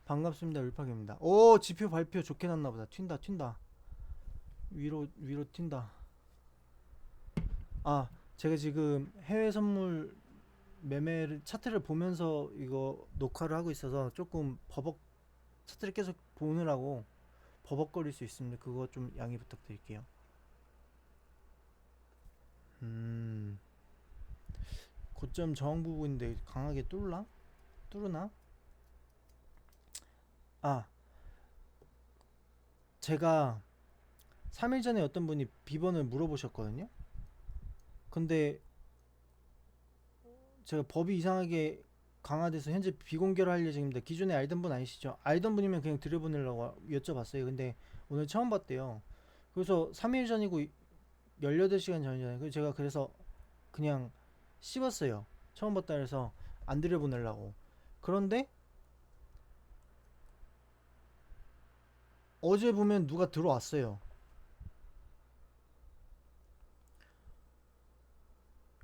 반갑습니다. 울팍입니다. 오, 지표 발표 좋게 났나 보다. 튄다. 위로 튄다. 아, 제가 지금 해외 선물 매매를 차트를 보면서 이거 녹화를 하고 있어서 조금 차트를 계속 보느라고 버벅거릴 수 있습니다. 그거 좀 양해 부탁드릴게요. 음, 고점 저항 부분인데 강하게 뚫으나? 아, 제가 3일 전에 어떤 분이 비번을 물어보셨거든요. 근데 제가 법이 이상하게 강화돼서 현재 비공개로 할 예정입니다. 기존에 알던 분 아니시죠? 알던 분이면 그냥 들여보내려고 여쭤봤어요. 근데 오늘 처음 봤대요. 그래서 3일 전이고 18시간 전이잖아요. 그래서 그냥 씹었어요. 처음 봤다 그래서 안 들여보내려고. 그런데 어제 보면 누가 들어왔어요.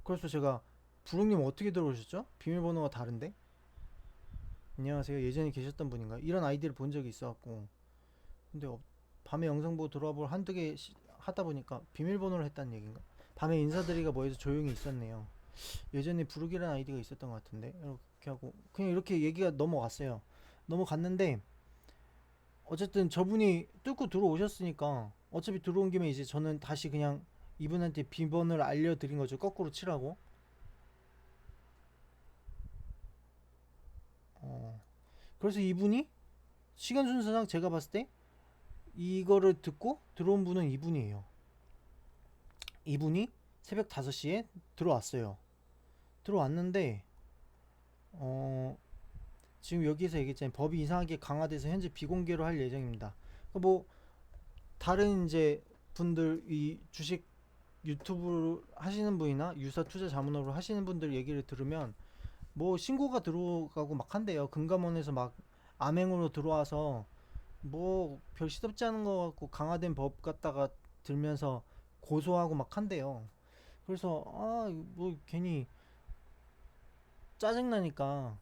그래서 제가 부릉님 어떻게 들어오셨죠? 비밀번호가 다른데? 안녕하세요. 예전에 계셨던 분인가? 이런 아이디를 본 적이 있어갖고 근데 밤에 영상 보고 들어와 볼 한두 개 하다 보니까 비밀번호를 했다는 얘기인가? 밤에 인사드리가 뭐해서 조용히 있었네요. 예전에 부르기라는 아이디가 있었던 것 같은데 이렇게 하고 그냥 이렇게 얘기가 넘어갔어요. 넘어갔는데 어쨌든 저분이 뚫고 들어오셨으니까 어차피 들어온 김에 이제 저는 다시 그냥 이분한테 비번을 알려드린 거죠. 거꾸로 치라고. 어. 그래서 이분이 시간 순서상 제가 봤을 때 이거를 듣고 들어온 분은 이분이에요. 이분이 새벽 5시에 들어왔어요. 들어왔는데 어 지금 여기서 얘기했잖아요. 법이 이상하게 강화돼서 현재 비공개로 할 예정입니다. 그러니까 뭐 다른 이제 분들 이 주식 유튜브 하시는 분이나 유사 투자 자문업을 하시는 분들 얘기를 들으면 뭐 신고가 들어가고 막 한대요. 금감원에서 막 암행으로 들어와서 뭐 별 시덥지 않은 거 같고 강화된 법 갖다가 들면서 고소하고 막 한대요. 그래서 아 뭐 괜히 짜증나니까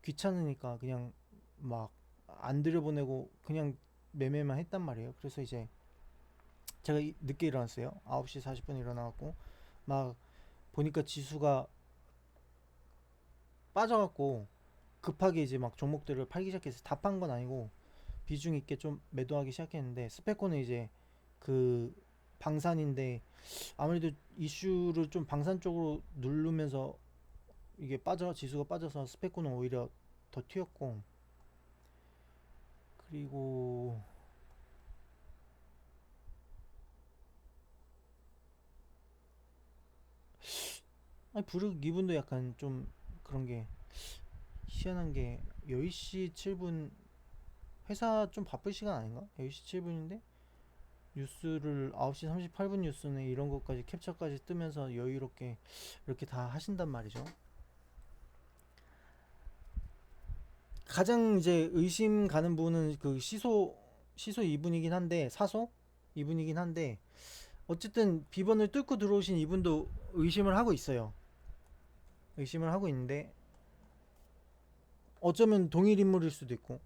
귀찮으니까 그냥 막 안 들여보내고 그냥 매매만 했단 말이에요. 그래서 이제 제가 늦게 일어났어요. 9시 40분에 일어나갖고 막 보니까 지수가 빠져갖고 급하게 이제 막 종목들을 팔기 시작해서 다 판 건 아니고 비중 있게 좀 매도하기 시작했는데 스페코는 이제 그 방산인데 아무래도 이슈를 좀 방산 쪽으로 누르면서 이게 지수가 빠져서 스페코는 오히려 더 튀었고 그리고 아니 부르 기분도 약간 좀 그런 게 희한한 게 10시 7분 회사 좀 바쁠 시간 아닌가? 10시 7분인데 뉴스를 9시 38분 뉴스네 이런 것까지 캡처까지 뜨면서 여유롭게 이렇게 다 하신단 말이죠. 가장 이제 의심 가는 분은 그 시소 이분이긴 한데 사소 이분이긴 한데 어쨌든 비번을 뚫고 들어오신 이분도 의심을 하고 있어요. 의심을 하고 있는데 어쩌면 동일 인물일 수도 있고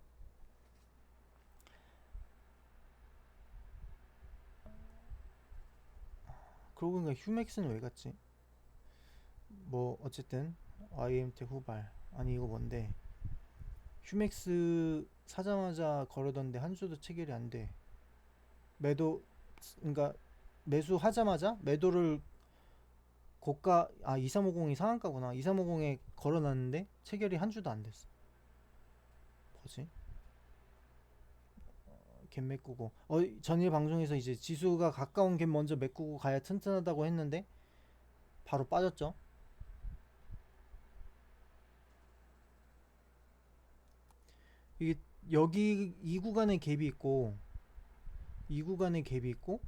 그러고 보니까 휴맥스는 왜 갔지? 뭐 어쨌든 YMT 후발 아니 이거 뭔데 휴맥스 사자마자 거르던데 한 주도 체결이 안 돼. 매도 그러니까 매수하자마자 매도를 고가 2350이 상한가구나. 2350에 걸어놨는데 체결이 한 주도 안 됐어. 뭐지? 갭 메꾸고 전일 방송에서 이제 지수가 가까운 갭 먼저 메꾸고 가야 튼튼하다고 했는데 바로 빠졌죠. 이게 여기 이 구간에 갭이 있고 이 구간에 갭이 있고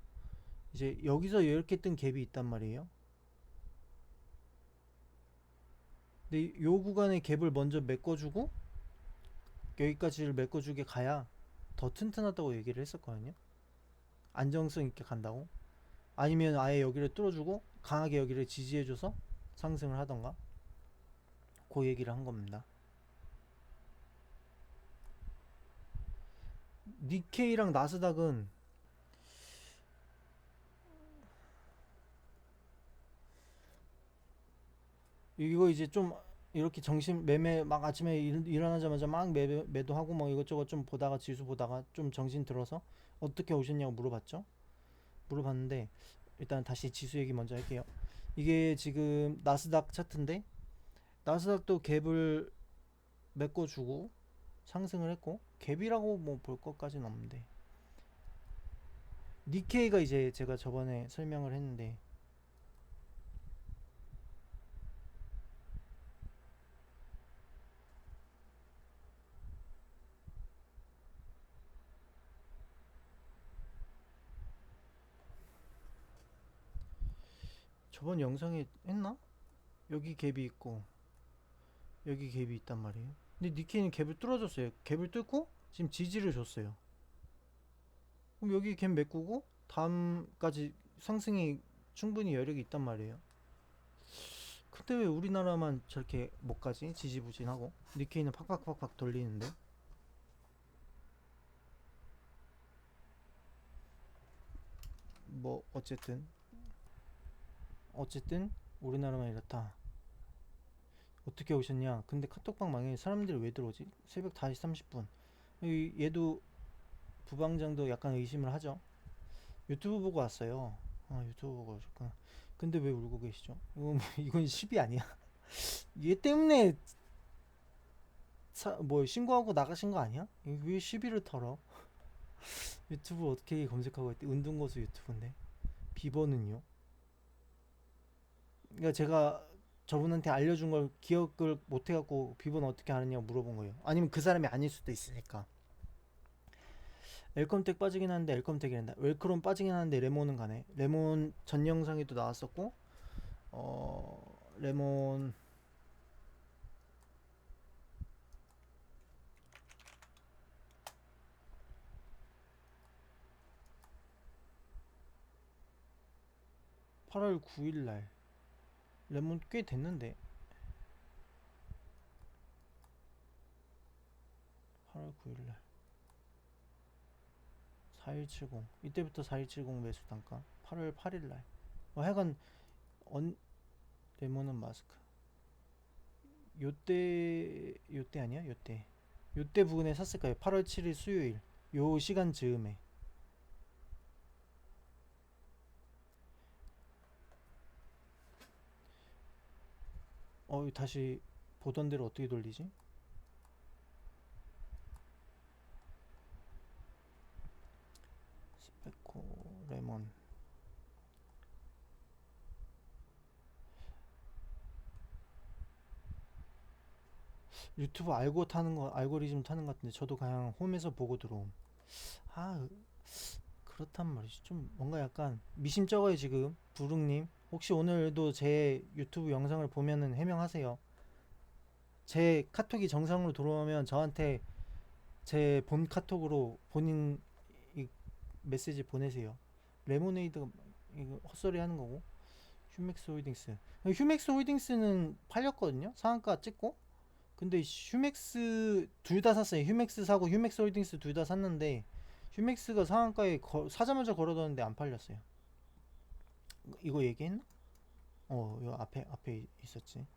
이제 여기서 이렇게 뜬 갭이 있단 말이에요. 근데 요 구간의 갭을 먼저 메꿔주고 여기까지를 메꿔주게 가야 더 튼튼하다고 얘기를 했었거든요. 안정성 있게 간다고. 아니면 아예 여기를 뚫어주고 강하게 여기를 지지해줘서 상승을 하던가. 그 얘기를 한 겁니다. 니케이랑 나스닥은 이거 이제 좀 이렇게 정신 매매 막 아침에 일어나자마자 막 매도하고 뭐 이것저것 좀 보다가 지수 보다가 좀 정신 들어서 어떻게 오셨냐고 물어봤죠. 물어봤는데 일단 다시 지수 얘기 먼저 할게요. 이게 지금 나스닥 차트인데 나스닥도 갭을 메꿔주고 상승을 했고 갭이라고 뭐 볼 것까지는 없는데 니케이가 이제 제가 저번에 설명을 했는데 저번 영상에 했나? 여기 갭이 있고 여기 갭이 있단 말이에요. 근데 니케이는 갭을 뚫어줬어요. 갭을 뚫고 지금 지지를 줬어요. 그럼 여기 갭 메꾸고 다음까지 상승이 충분히 여력이 있단 말이에요. 근데 왜 우리나라만 저렇게 못 가지? 지지부진하고 니케이는 팍팍팍팍 돌리는데 뭐 어쨌든 우리나라만 이렇다. 어떻게 오셨냐? 근데 카톡방 망해 사람들이 왜 들어오지? 새벽 5시 30분. 얘도 부방장도 약간 의심을 하죠. 유튜브 보고 왔어요. 유튜브 보고 오셨구나. 근데 왜 울고 계시죠? 이건 시비 아니야? 얘 때문에 뭐 신고하고 나가신 거 아니야? 왜 시비를 털어? 유튜브 어떻게 검색하고 있대? 운동고수 유튜브인데 비번은요? 그러니까 제가 저분한테 알려준 걸 기억을 못 해갖고 비번 어떻게 아느냐고 물어본 거예요. 아니면 그 사람이 아닐 수도 있으니까. 엘컴텍 빠지긴 하는데 엘컴텍이란다. 웰크롬 빠지긴 하는데 레몬은 가네. 레몬 전 영상에도 나왔었고 레몬 8월 9일날 레몬 꽤 됐는데 8월 9일날 4170 이때부터 4170 매수 단가 8월 8일날 하여간 언 레몬은 마스크 요때 아니야? 요때 부근에 샀을까요? 8월 7일 수요일 요 시간 즈음에 다시 보던 대로 어떻게 돌리지? 스페코 레몬 유튜브 알고리즘 타는 것 같은데 저도 그냥 홈에서 보고 들어옴. 아 그렇단 말이지. 좀 뭔가 약간 미심쩍어요 지금 부릉님. 혹시 오늘도 제 유튜브 영상을 보면은 해명하세요. 제 카톡이 정상으로 들어오면 저한테 제 본 카톡으로 본인 이 메시지 보내세요. 레모네이드가 이거 헛소리 하는 거고. 휴맥스 홀딩스. 휴맥스 홀딩스는 팔렸거든요. 상한가 찍고. 근데 휴맥스 둘 다 샀어요. 휴맥스 사고 휴맥스 홀딩스 둘 다 샀는데 휴맥스가 상한가에 사자마자 걸어뒀는데 안 팔렸어요. 이거 얘기했나? 이 앞에 있었지.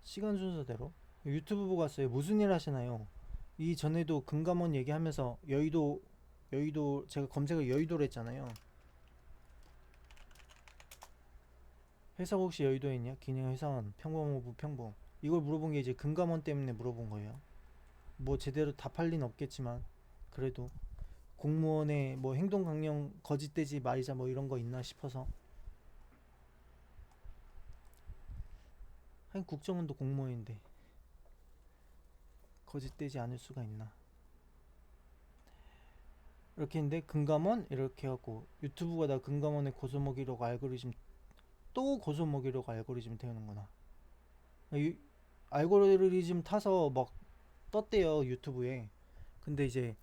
시간 순서대로 유튜브 보고 왔어요. 무슨 일 하시나요? 이 전에도 금감원 얘기하면서 여의도 제가 검색을 여의도로 했잖아요. 회사가 혹시 여의도에 있냐? 기능 회사원 평범호부 평범. 이걸 물어본 게 이제 금감원 때문에 물어본 거예요. 뭐 제대로 답할 리는 없겠지만 그래도 공무원의 뭐 행동 강령 거짓되지 말자 뭐 이런 거 있나 싶어서. 한 국정원도 공무원인데 거짓되지 않을 수가 있나. 이렇게 했는데 금감원 이렇게 해갖고 유튜브가 다 금감원의 고소 먹이려고 알고리즘 또 고소 먹이려고 알고리즘 태우는구나. 알고리즘 타서 막 떴대요 유튜브에. 근데 이제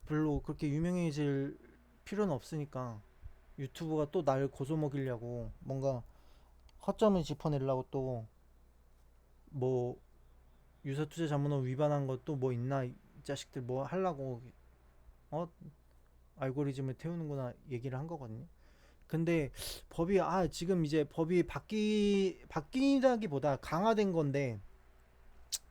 별로 그렇게 유명해질 필요는 없으니까 유튜브가 또 날 고소 먹이려고 뭔가 허점을 짚어내려고 또 뭐 유사투자자문법 위반한 것도 뭐 있나 이 자식들 뭐 하려고 알고리즘을 태우는구나 얘기를 한 거거든요. 근데 법이 지금 이제 법이 바뀌다기보다 강화된 건데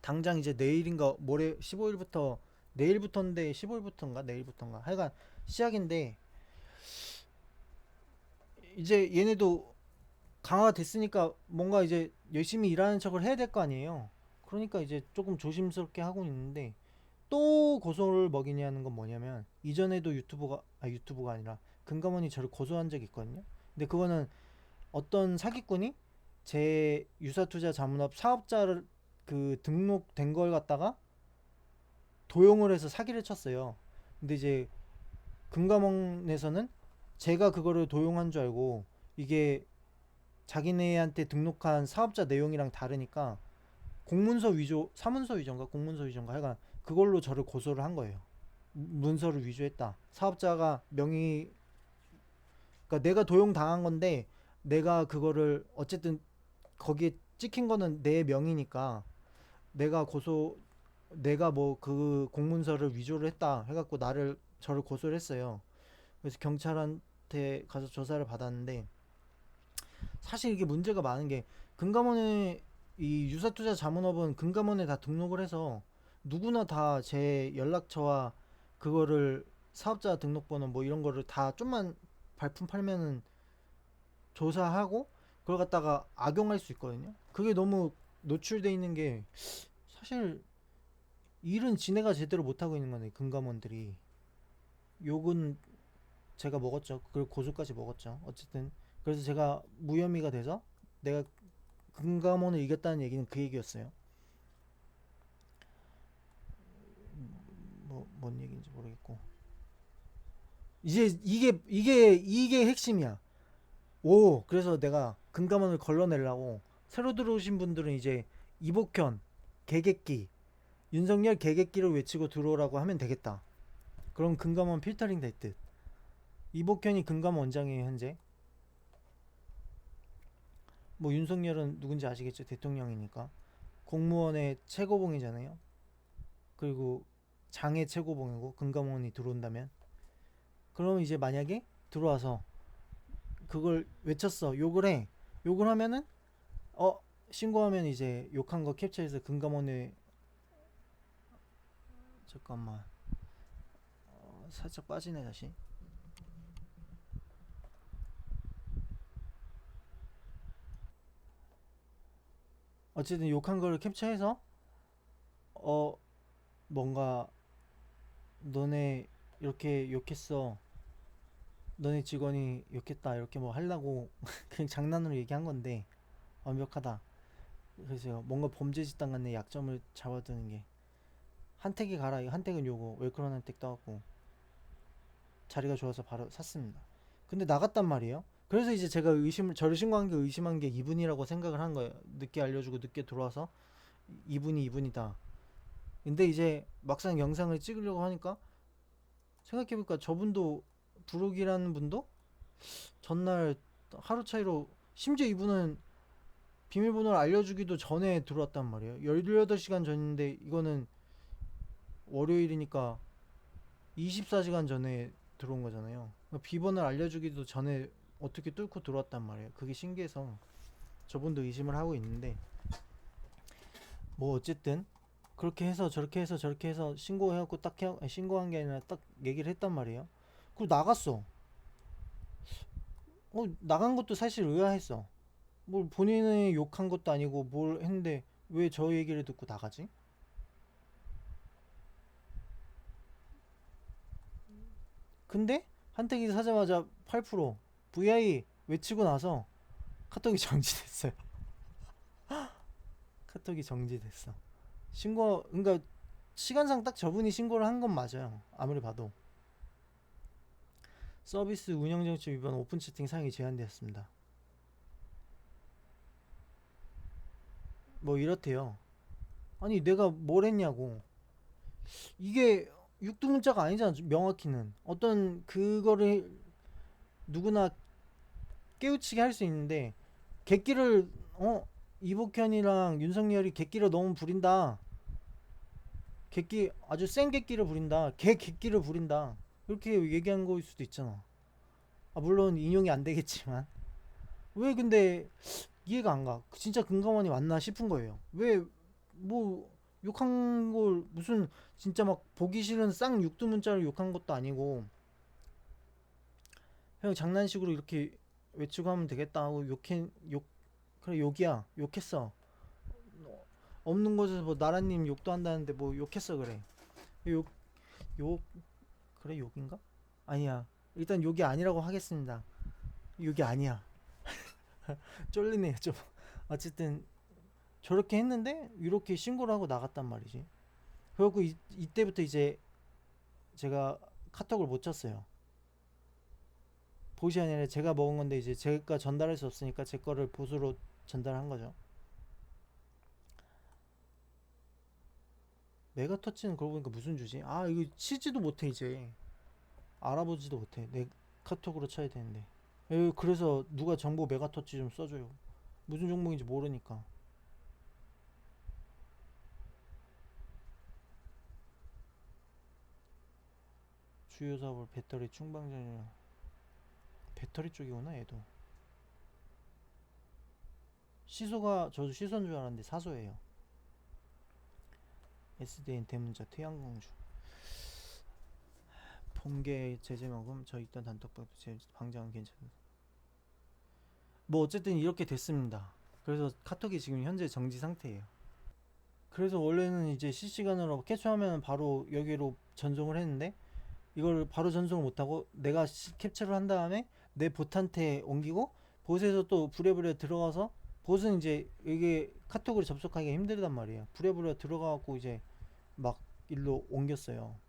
당장 이제 내일인가 모레 15일부터 내일부터인데 15일부터인가 내일부터인가 하여간 시작인데 이제 얘네도 강화가 됐으니까 뭔가 이제 열심히 일하는 척을 해야 될 거 아니에요. 그러니까 이제 조금 조심스럽게 하고 있는데 또 고소를 먹이냐는 건 뭐냐면 이전에도 유튜브가 아니라 금감원이 저를 고소한 적이 있거든요. 근데 그거는 어떤 사기꾼이 제 유사투자 자문업 사업자를 그 등록된 걸 갖다가 도용을 해서 사기를 쳤어요. 근데 이제 금감원에서는 제가 그거를 도용한 줄 알고 이게 자기네한테 등록한 사업자 내용이랑 다르니까 공문서 위조, 사문서 위조인가 공문서 위조인가 하여간 그걸로 저를 고소를 한 거예요. 문서를 위조했다. 사업자가 명의, 그러니까 내가 도용 당한 건데 내가 그거를 어쨌든 거기에 찍힌 거는 내 명의니까 내가 고소, 내가 뭐 그 공문서를 위조를 했다 해갖고 저를 고소를 했어요. 그래서 경찰한테 가서 조사를 받았는데 사실 이게 문제가 많은 게 금감원에 이 유사투자 자문업은 금감원에 다 등록을 해서 누구나 다 제 연락처와 그거를 사업자 등록번호 뭐 이런 거를 다 좀만 발품 팔면은 조사하고 그걸 갖다가 악용할 수 있거든요. 그게 너무 노출돼 있는 게 사실 일은 지네가 제대로 못하고 있는 거네. 금감원들이 욕은 제가 먹었죠. 그걸 고소까지 먹었죠. 어쨌든 그래서 제가 무혐의가 돼서 내가 금감원을 이겼다는 얘기는 그 얘기였어요. 뭔 얘기인지 모르겠고 이제 이게 핵심이야. 오, 그래서 내가 금감원을 걸러내려고 새로 들어오신 분들은 이제 이복현 개객기 윤석열 개객기를 외치고 들어오라고 하면 되겠다. 그럼 금감원 필터링 될 듯. 이복현이 금감원 원장이에요 현재. 뭐 윤석열은 누군지 아시겠죠? 대통령이니까. 공무원의 최고봉이잖아요. 그리고 장의 최고봉이고 금감원이 들어온다면 그러면 이제 만약에 들어와서 그걸 외쳤어 욕을 해 욕을 하면은 신고하면 이제 욕한 거 캡처해서 금감원에 잠깐만 살짝 빠지네 다시. 어쨌든 욕한 거를 캡처해서 어 뭔가 너네 이렇게 욕했어 너네 직원이 욕했다 이렇게 뭐 하려고 그냥 장난으로 얘기한 건데 완벽하다. 그래서 뭔가 범죄 짓당 간의 약점을 잡아두는 게 한택이 가라 이 한택은 요거 웰크론 한택 떠갖고 자리가 좋아서 바로 샀습니다. 근데 나갔단 말이에요. 그래서 이제 제가 저를 신고한 게 의심한 게 이분이라고 생각을 한 거예요. 늦게 알려주고 늦게 들어와서 이분이다. 근데 이제 막상 영상을 찍으려고 하니까 생각해보니까 저분도 부록이라는 분도 전날 하루 차이로 심지어 이분은 비밀번호를 알려주기도 전에 들어왔단 말이에요. 18시간 전인데 이거는 월요일이니까 24시간 전에 들어온 거잖아요. 그러니까 비번을 알려주기도 전에 어떻게 뚫고 들어왔단 말이에요. 그게 신기해서 저분도 의심을 하고 있는데 뭐 어쨌든 그렇게 해서 저렇게 해서 저렇게 해서 신고해갖고 신고한 게 아니라 딱 얘기를 했단 말이에요. 그리고 나갔어. 나간 것도 사실 의아했어. 뭘 본인이 욕한 것도 아니고 뭘 했는데 왜 저 얘기를 듣고 나가지? 근데 한택이 사자마자 8% VI 외치고 나서 카톡이 정지됐어요. 카톡이 정지됐어. 그러니까 시간상 딱 저분이 신고를 한 건 맞아요. 아무리 봐도. 서비스 운영 정책 위반 오픈 채팅 사용이 제한되었습니다. 뭐 이렇대요. 아니 내가 뭘 했냐고. 이게 육두문자가 아니잖아. 명확히는 어떤 그거를 누구나 깨우치게 할 수 있는데 객기를 이복현이랑 윤석열이 객기를 너무 부린다. 객기 아주 센 객기를 부린다. 개 객기를 부린다. 이렇게 얘기한 거일 수도 있잖아. 아, 물론 인용이 안 되겠지만. 왜 근데 이해가 안 가. 진짜 금감원이 맞나 싶은 거예요. 왜 뭐 욕한 걸 무슨 진짜 막 보기 싫은 쌍 육두문자를 욕한 것도 아니고 그냥 장난식으로 이렇게 외치고 하면 되겠다 하고 욕 그래 욕이야 욕했어. 없는 곳에서 뭐 나라님 욕도 한다는데 뭐 욕했어 그래. 욕 욕 그래 욕인가? 아니야. 일단 욕이 아니라고 하겠습니다. 욕이 아니야. 쫄리네요 좀. 어쨌든 저렇게 했는데 이렇게 신고를 하고 나갔단 말이지. 그래갖고 이때부터 이제 제가 카톡을 못 쳤어요. 보시 아니라 제가 먹은 건데 이제 제가 전달할 수 없으니까 제 거를 보수로 전달한 거죠. 메가터치는 그러고 보니까 무슨 주지? 아 이거 치지도 못해 이제. 알아보지도 못해. 내 카톡으로 쳐야 되는데. 그래서 누가 정보 메가터치 좀 써줘요. 무슨 종목인지 모르니까. 주요 사업을 배터리 충방전이랑 배터리 쪽이구나 얘도. 시소가 저도 시소인 줄 알았는데 사소예요. SDN 대문자 태양공주 본계 제재먹음 저 있던 단톡방도 제 방장은 괜찮은. 뭐 어쨌든 이렇게 됐습니다. 그래서 카톡이 지금 현재 정지 상태예요. 그래서 원래는 이제 실시간으로 캡처하면 바로 여기로 전송을 했는데 이걸 바로 전송을 못하고 내가 캡처를 한 다음에 내 봇한테 옮기고 봇에서 또 부랴부랴 들어가서 봇은 이제 이게 카톡으로 접속하기가 힘들단 말이에요. 부랴부랴 들어가갖고 이제 막 일로 옮겼어요.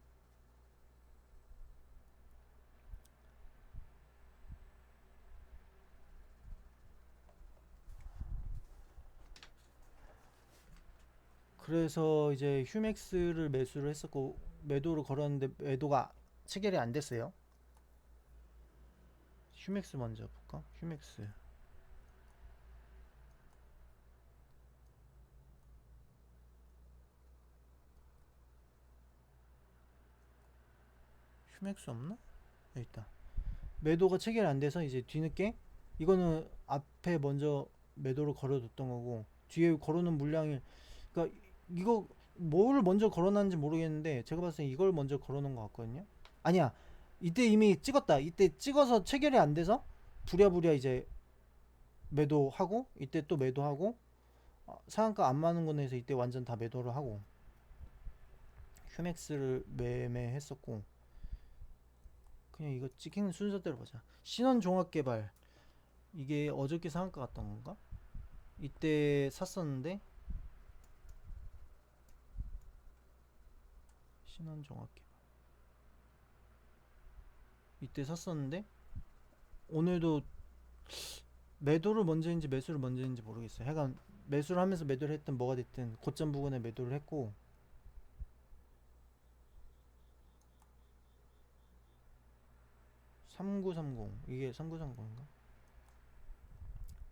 그래서 이제 휴맥스를 매수를 했었고 매도를 걸었는데 매도가 체결이 안 됐어요. 휴맥스 먼저 볼까? 휴맥스. 휴맥스 없나? 여기 있다. 매도가 체결이 안 돼서 이제 뒤늦게 이거는 앞에 먼저 매도를 걸어뒀던 거고 뒤에 걸어놓은 물량이 그러니까 이거 뭐를 먼저 걸어놨는지 모르겠는데 제가 봤을 때 이걸 먼저 걸어놓은 것 같거든요. 아니야. 이때 이미 찍었다. 이때 찍어서 체결이 안 돼서 부랴부랴 이제 매도하고 이때 또 매도하고 상한가 안 맞는 거는 해서 이때 완전 다 매도를 하고 휴맥스를 매매했었고 그냥 이거 찍히는 순서대로 보자. 신원종합개발 이게 어저께 상한가 갔던 건가? 이때 샀었는데 신원종합개발 이때 샀었는데 오늘도 매도를 먼저 했는지 매수를 먼저 했는지 모르겠어요. 하여간 매수를 하면서 매도를 했든 뭐가 됐든 고점 부근에 매도를 했고 3930 이게 3930인가?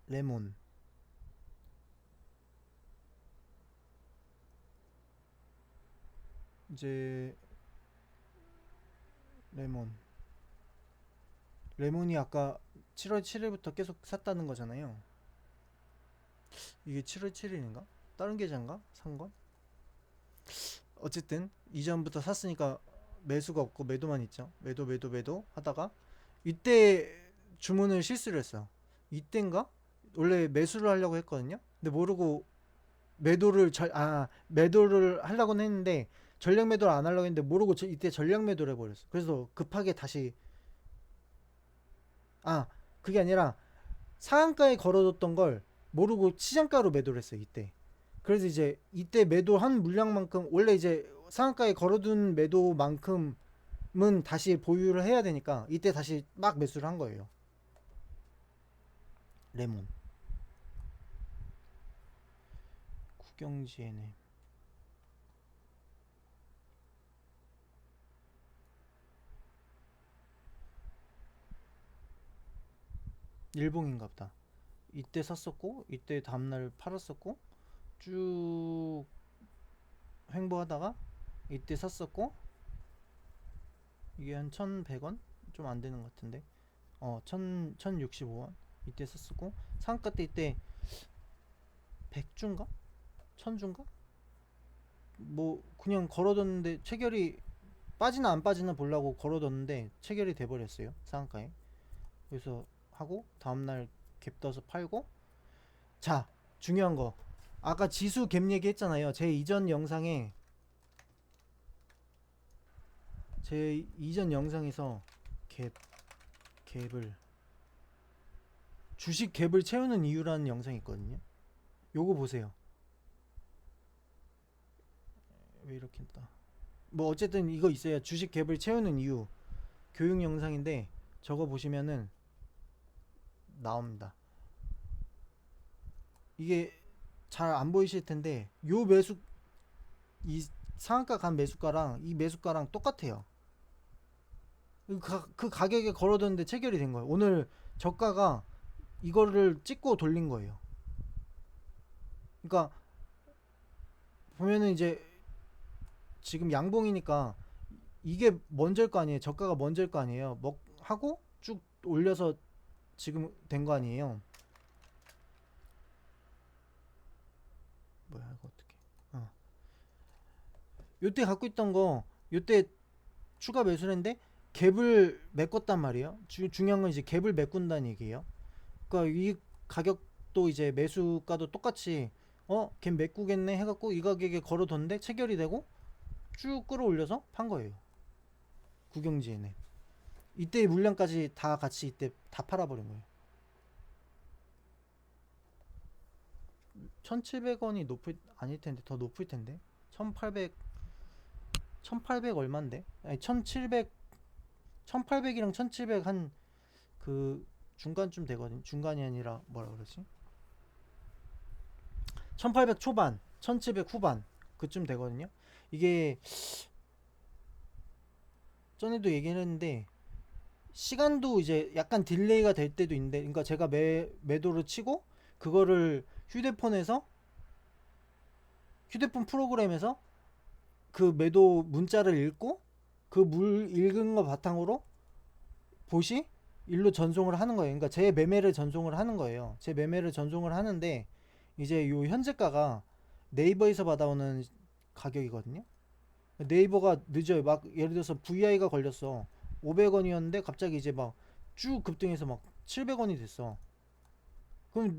레몬 이제 레몬 레몬이 아까 7월 7일부터 계속 샀다는 거잖아요. 이게 7월 7일인가? 다른 계좌인가? 산 건? 어쨌든 이전부터 샀으니까 매수가 없고 매도만 있죠. 매도 하다가 이때 주문을 실수를 했어요. 이때인가? 원래 매수를 하려고 했거든요. 근데 모르고 매도를 하려고는 했는데 전략 매도를 안 하려고 했는데 모르고 이때 전략 매도를 해버렸어. 그래서 급하게 다시 아 그게 아니라 상한가에 걸어뒀던 걸 모르고 시장가로 매도를 했어요 이때. 그래서 이제 이때 매도한 물량만큼 원래 이제 상한가에 걸어둔 매도만큼은 다시 보유를 해야 되니까 이때 다시 막 매수를 한 거예요. 레몬 국경지에네 일봉인갑다. 이때 샀었고 이때 다음날 팔았었고 쭉 횡보하다가 이때 샀었고 이게 한 1100원? 좀 안 되는 것 같은데 1065원 이때 썼었고, 상한가 때 이때 100주인가? 1000주인가? 뭐 그냥 걸어뒀는데 체결이 빠지나 안 빠지나 보려고 걸어뒀는데 체결이 돼버렸어요, 상한가에. 그래서 하고 다음날 갭 떠서 팔고. 자, 중요한 거, 아까 지수 갭 얘기했잖아요. 제 이전 영상에서 갭을 주식 갭을 채우는 이유라는 영상이 있거든요. 요거 보세요. 왜 이렇게 했다. 뭐 어쨌든 이거 있어요. 주식 갭을 채우는 이유 교육 영상인데, 저거 보시면은 나옵니다. 이게 잘 안 보이실 텐데 요 매수, 이 상한가 간 매수가랑 이 매수가랑 똑같아요. 그 가격에 걸어뒀는데 체결이 된 거예요. 오늘 저가가 이거를 찍고 돌린 거예요. 그러니까 보면은 이제 지금 양봉이니까 이게 먼저일 거 아니에요. 저가가 먼저일 거 아니에요. 하고 쭉 올려서 지금 된 거 아니에요. 뭐야 이거 어떻게? 요때 갖고 있던 거 요때 추가 매수했는데 갭을 메꿨단 말이에요. 중요한 건 이제 갭을 메꾼다는 얘기예요. 그러니까 이 가격도 이제 매수가도 똑같이 갭 메꾸겠네 해갖고 이 가격에 걸어뒀는데 체결이 되고 쭉 끌어올려서 판 거예요. 국영지에는 이때 물량까지 다 같이 이때 다 팔아버린 거예요. 1700원이 높을 아닐 텐데 더 높을 텐데 1800 얼마인데? 아니 1700 1800이랑 1700 한 그 중간쯤 되거든. 중간이 아니라 뭐라 그러지? 1800 초반, 1700 후반 그쯤 되거든요. 이게 전에도 얘기를 했는데 시간도 이제 약간 딜레이가 될 때도 있는데, 그러니까 제가 매도를 치고 그거를 휴대폰 프로그램에서 그 매도 문자를 읽고 그 읽은 거 바탕으로 보시 일로 전송을 하는 거예요. 그러니까 제 매매를 전송을 하는 거예요. 제 매매를 전송을 하는데 이제 요 현재가가 네이버에서 받아오는 가격이거든요. 네이버가 늦어요. 막 예를 들어서 VI가 걸렸어. 500원이었는데 갑자기 이제 막 쭉 급등해서 막 700원이 됐어. 그럼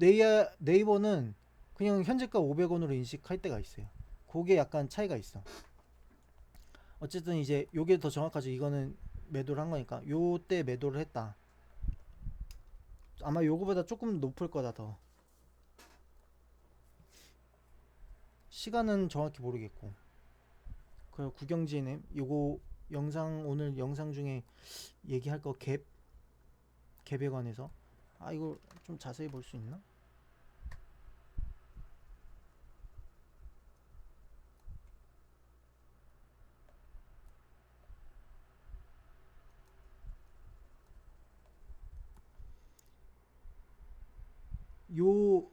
네이버는 그냥 현재가 500원으로 인식할 때가 있어요. 그게 약간 차이가 있어. 어쨌든 이제 요게 더 정확하죠. 이거는 매도를 한 거니까 요때 매도를 했다. 아마 요거보다 조금 높을 거다. 더 시간은 정확히 모르겠고. 그 구경진님 요거 영상, 오늘 영상 중에 얘기할 거 갭에 관해서 이거 좀 자세히 볼 수 있나? 요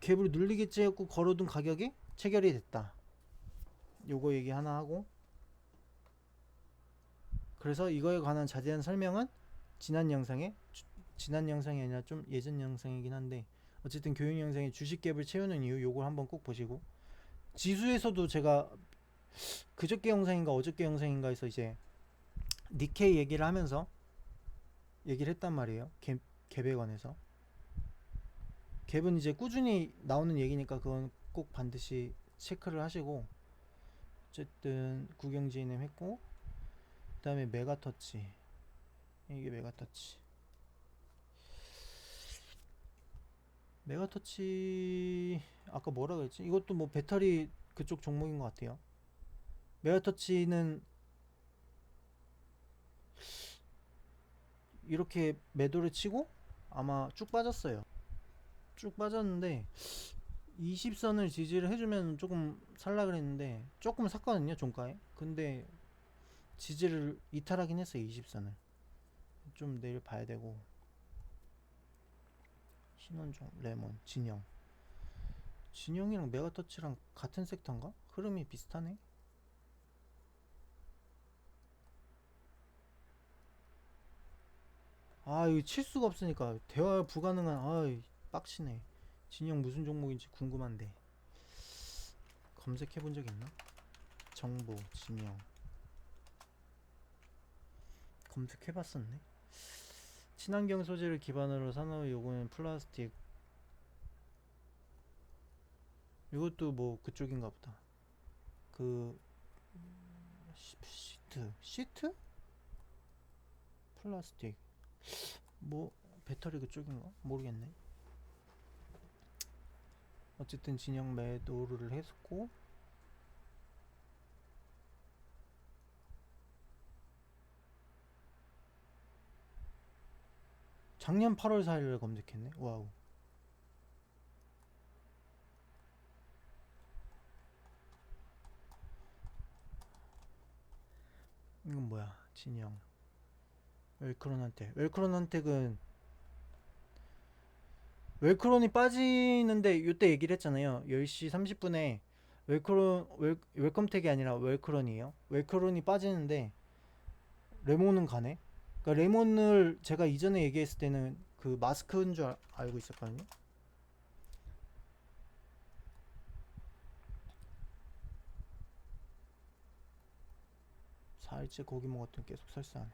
갭을 눌리겠지 했고 걸어둔 가격이 체결이 됐다. 요거 얘기 하나 하고, 그래서 이거에 관한 자세한 설명은 지난 영상에 지난 영상이 아니라 좀 예전 영상이긴 한데, 어쨌든 교육 영상에 주식 갭을 채우는 이유 요걸 한번 꼭 보시고, 지수에서도 제가 그저께 영상인가 어저께 영상인가에서 이제 니케이 얘기를 하면서 얘기를 했단 말이에요. 갭에 관해서. 갭은 이제 꾸준히 나오는 얘기니까 그건 꼭 반드시 체크를 하시고. 어쨌든 구경진님 했고, 그 다음에 메가터치. 이게 메가터치 아까 뭐라 그랬지? 이것도 뭐 배터리 그쪽 종목인 것 같아요. 메가터치는 이렇게 매도를 치고 아마 쭉 빠졌어요. 쭉 빠졌는데 20선을 지지를 해주면 조금 살라 그랬는데 조금 샀거든요, 종가에. 근데 지지를 이탈하긴 했어요. 20선을 좀 내일 봐야 되고. 신원종, 레몬, 진영이랑 메가터치랑 같은 섹터인가? 흐름이 비슷하네. 아 이거 칠 수가 없으니까 대화 불가능한. 아 빡치네. 진영 무슨 종목인지 궁금한데 검색해 본 적 있나? 정보 진영 검색해 봤었네. 친환경 소재를 기반으로 산업에 요구하는 플라스틱. 이것도 뭐 그쪽인가 보다. 그 시트 플라스틱 뭐 배터리 그쪽인가 모르겠네. 어쨌든 진영 매도를 했었고, 작년 8월 4일을 검색했네. 와우. 이건 뭐야? 진영 웰크론한텍은 웰크론이 빠지는데 요때 얘기를 했잖아요. 10시 30분에 웰컴텍이 아니라 웰크론이에요. 웰크론이 빠지는데 레몬은 가네. 그러니까 레몬을 제가 이전에 얘기했을 때는 그 마스크인 줄 알고 있었거든요. 4일째 고기 먹었더니 계속 설사하네.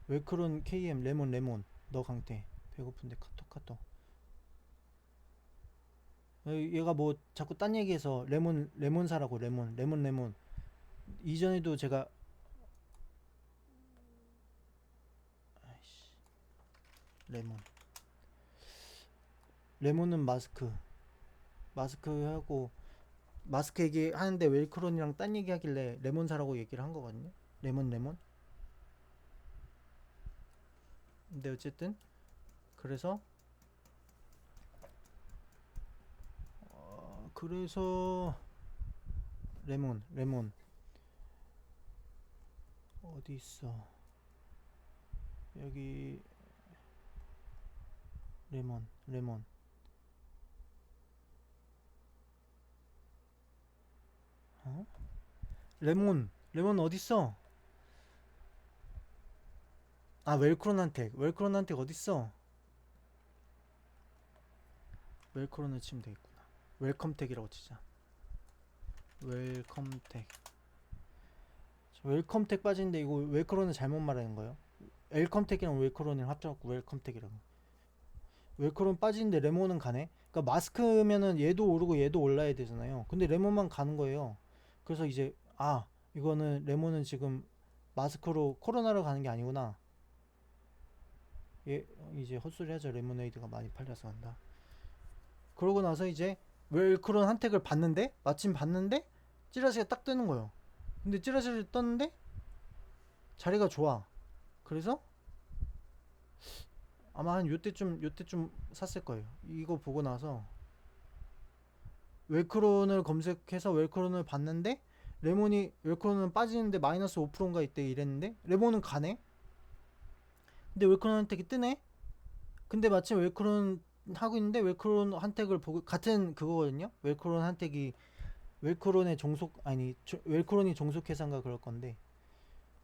웰크론 KM 레몬 너 강태 배고픈데 카톡. 얘가 뭐 자꾸 딴 얘기해서 레몬 사라고. 레몬 이전에도 제가 아이씨, 레몬은 마스크 하고 마스크 얘기하는데 웰크론이랑 딴 얘기 하길래 레몬 사라고 얘기를 한 거거든요. 레몬. 근데 어쨌든 그래서 그래서 레몬 어디 있어? 여기 레몬 어? 레몬 어디 있어? 아 웰크론한텍 어디 있어? 웰크론을 치면 되겠구나. 웰컴텍이라고 치자. 웰컴텍 빠지는데 이거 웰크론을 잘못 말하는 거예요. 웰컴텍이랑 웰크론이랑 합쳐갖고 웰컴텍이라고. 웰크론 빠지는데 레몬은 가네. 그러니까 마스크면은 얘도 오르고 얘도 올라야 되잖아요. 근데 레몬만 가는 거예요. 그래서 이제 이거는 레몬은 지금 마스크로 코로나로 가는 게 아니구나. 얘 이제 헛소리 하죠. 레모네이드가 많이 팔려서 간다. 그러고 나서 이제 웰크론 한택을 마침 봤는데 찌라시가 딱 뜨는 거예요. 근데 찌라시를 떴는데 자리가 좋아. 그래서 아마 한 요때쯤 샀을 거예요. 이거 보고 나서 웰크론을 검색해서 웰크론을 봤는데 웰크론은 빠지는데 마이너스 5%인가 이때 이랬는데 레몬은 가네. 근데 웰크론 한택이 뜨네. 근데 마침 웰크론 하고 있는데 웰크론 한택을 보고 같은 그거거든요. 웰크론이 종속회사인가 그럴 건데.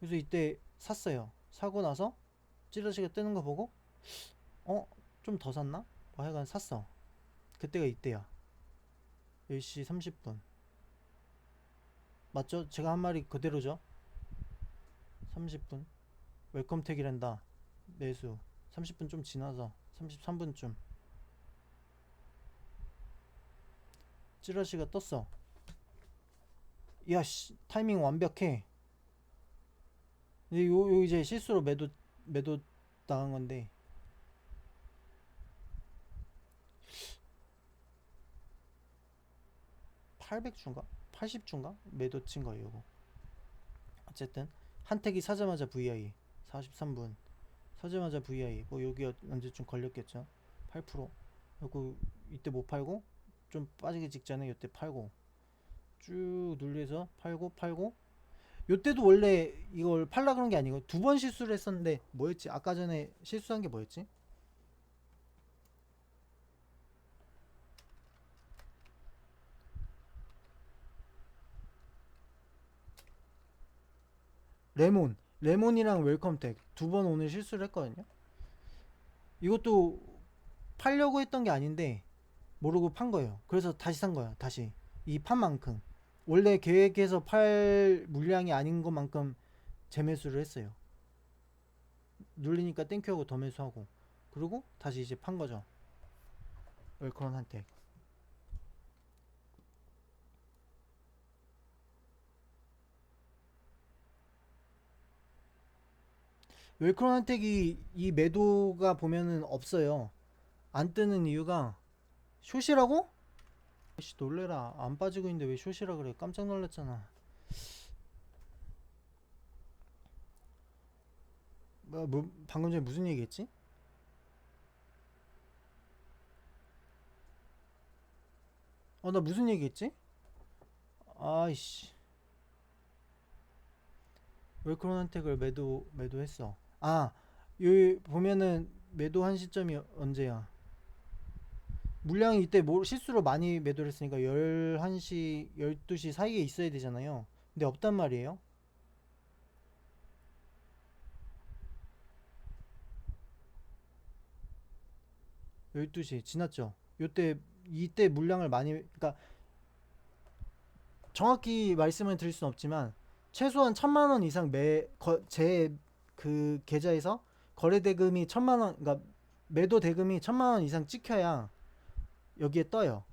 그래서 이때 샀어요. 사고 나서 찌라시가 뜨는 거 보고 좀 더 샀나? 뭐 하여간 샀어. 그때가 이때야. 10시 30분. 맞죠? 제가 한 말이 그대로죠. 30분. 웰컴택이란다. 매수. 30분 좀 지나서 33분쯤 찌라시가 떴어. 야씨 타이밍 완벽해. 근데 요 이제 실수로 매도 당한 건데 800주인가 80주인가 매도 친 거예요. 요거 어쨌든 한택이 사자마자 VI 43분 사자마자 VI 뭐 여기 언제쯤 걸렸겠죠. 8% 그리고 이때 못 팔고 좀 빠지기 직전에 이때 팔고 쭉 눌려서 팔고 요때도 원래 이걸 팔라 그런 게 아니고 두 번 실수를 했었는데 뭐였지? 아까 전에 실수한 게 뭐였지? 레몬이랑 웰컴텍 두 번 오늘 실수를 했거든요. 이것도 팔려고 했던 게 아닌데 모르고 판 거예요. 그래서 다시 산 거예요. 다시 이 판만큼 원래 계획해서 팔 물량이 아닌 것만큼 재매수를 했어요. 눌리니까 땡큐하고 더 매수하고 그리고 다시 이제 판 거죠. 웰크론한테. 웰크론한테이 이 매도가 보면은 없어요. 안 뜨는 이유가 숏이라고? 씨 놀래라. 안 빠지고 있는데 왜 숏이라 그래. 깜짝 놀랐잖아. 방금 전에 무슨 얘기했지? 나 무슨 얘기했지? 아이씨. 웰크론한테를 매도했어. 여기 보면은 매도한 시점이 언제야? 물량이 이때 실수로 많이 매도를 했으니까 11시, 12시 사이에 있어야 되잖아요. 근데 없단 말이에요. 12시 지났죠. 이때 물량을 많이, 그러니까 정확히 말씀을 드릴 수는 없지만 최소한 1,000만 원 이상 제 그 계좌에서 거래 대금이 1,000만 원, 그러니까 매도 대금이 1,000만 원 이상 찍혀야 여기에 떠요.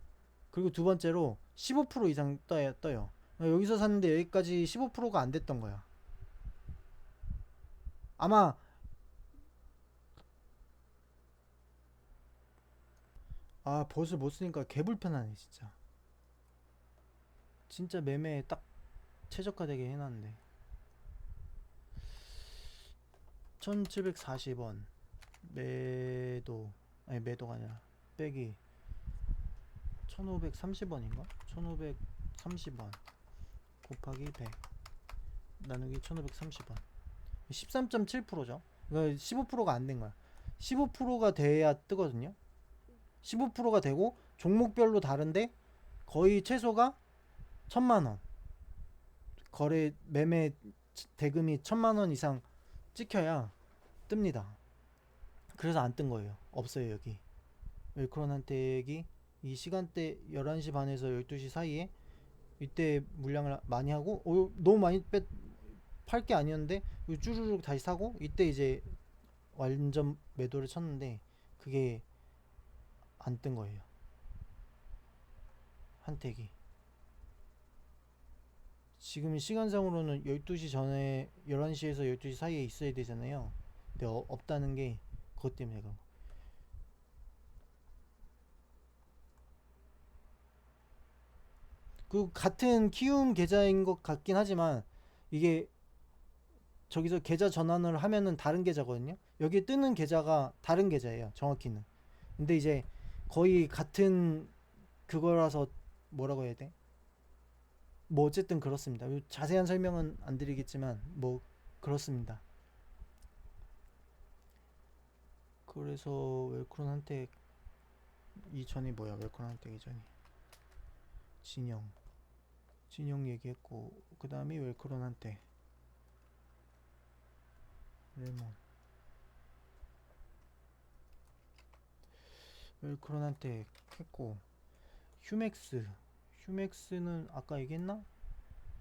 그리고 두 번째로 15% 이상 떠요. 여기서 샀는데 여기까지 15%가 안 됐던 거야. 아마 버스 못 쓰니까 개 불편하네 진짜. 진짜 매매에 딱 최저가되게 해놨는데 1740원 매도, 아니 매도가 아니라 빼기 1530원인가? 1530원 곱하기 100 나누기 1530원 13.7%죠. 그러니까 15%가 안 된 거야. 15%가 돼야 뜨거든요. 15%가 되고 종목별로 다른데 거의 최소가 1,000만원, 거래 매매 대금이 1,000만원 이상 찍혀야 뜹니다. 그래서 안 뜬 거예요. 없어요 여기. 웰크론한택이 이 시간대 11시 반에서 12시 사이에 이때 물량을 많이 하고 너무 많이 팔 게 아니었는데 쭈르륵 다시 사고 이때 이제 완전 매도를 쳤는데 그게 안 뜬 거예요. 한택이 지금 시간상으로는 12시 전에 11시에서 12시 사이에 있어야 되잖아요. 근데 없다는 게 그것 때문에 그런 거. 그 같은 키움 계좌인 것 같긴 하지만 이게 저기서 계좌 전환을 하면은 다른 계좌거든요. 여기 뜨는 계좌가 다른 계좌예요. 정확히는. 근데 이제 거의 같은 그거라서 뭐라고 해야 돼? 뭐 어쨌든 그렇습니다. 자세한 설명은 안 드리겠지만 뭐 그렇습니다. 그래서 웰크론 한택 이전이 뭐야? 웰크론 한택 이전이 진영 얘기했고 그 다음이 웰크론 한택 레몬 웰크론 한택 했고 휴맥스는 아까 얘기했나?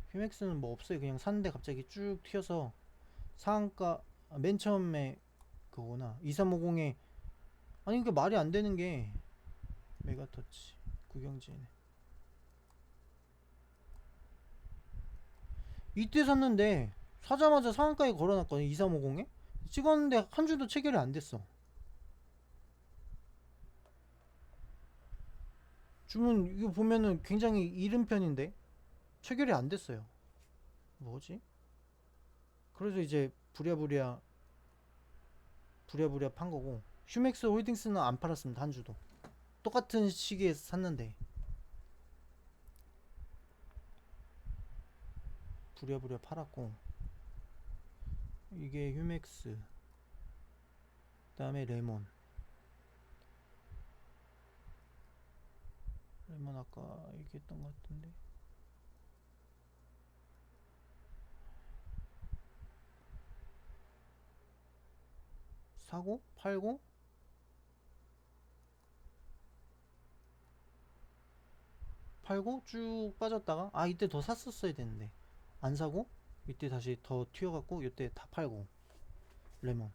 휴맥스는 뭐 없어요. 그냥 샀는데 갑자기 쭉 튀어서 상한가 맨 처음에 그거나 2350에 아니 그게 말이 안 되는 게 메가터치 구경지네. 이때 샀는데 사자마자 상한가에 걸어놨거든. 2350에 찍었는데 한 주도 체결이 안 됐어. 주문 이거 보면은 굉장히 이른 편인데 체결이 안 됐어요. 뭐지? 그래서 이제 부랴부랴 판 거고 휴맥스 홀딩스는 안 팔았습니다. 한 주도 똑같은 시기에 샀는데 부랴부랴 팔았고 이게 휴맥스 그 다음에 레몬 아까 얘기했던 것 같은데 사고 팔고 팔고 쭉 빠졌다가 이때 더 샀었어야 되는데 안 사고 이때 다시 더 튀어갖고 이때 다 팔고 레몬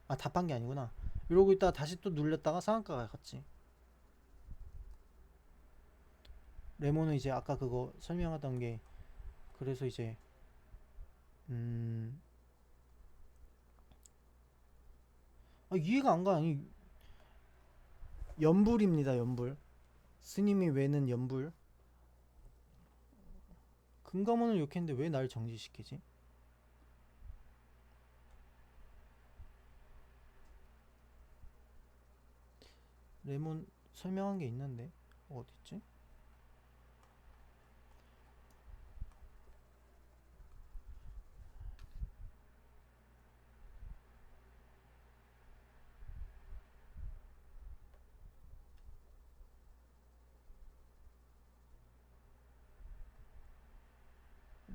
다 판 게 아니구나. 이러고 있다가 다시 또 눌렸다가 상한가가 갔지. 레몬은 이제 아까 그거 설명하던 게 그래서 이제 이해가 안 가. 아니 연불입니다. 연불. 스님이 왜는 연불. 금감원을 욕했는데 왜 날 정지시키지? 레몬 설명한 게 있는데 어딨지?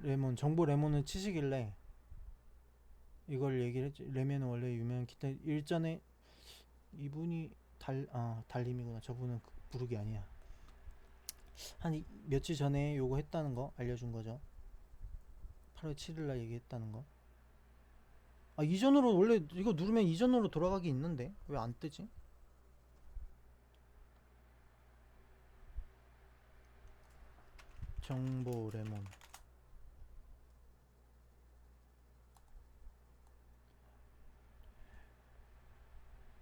레몬 정보 레몬을 치시길래 이걸 얘기를 했지. 레몬은 원래 유명한 기타 일전에 이분이 달님이구나. 저분은 부르기 아니야. 한 며칠 전에 요거 했다는 거 알려준 거죠. 8월 7일날 얘기했다는 거. 이전으로 원래 이거 누르면 이전으로 돌아가기 있는데 왜 안 뜨지? 정보 레몬.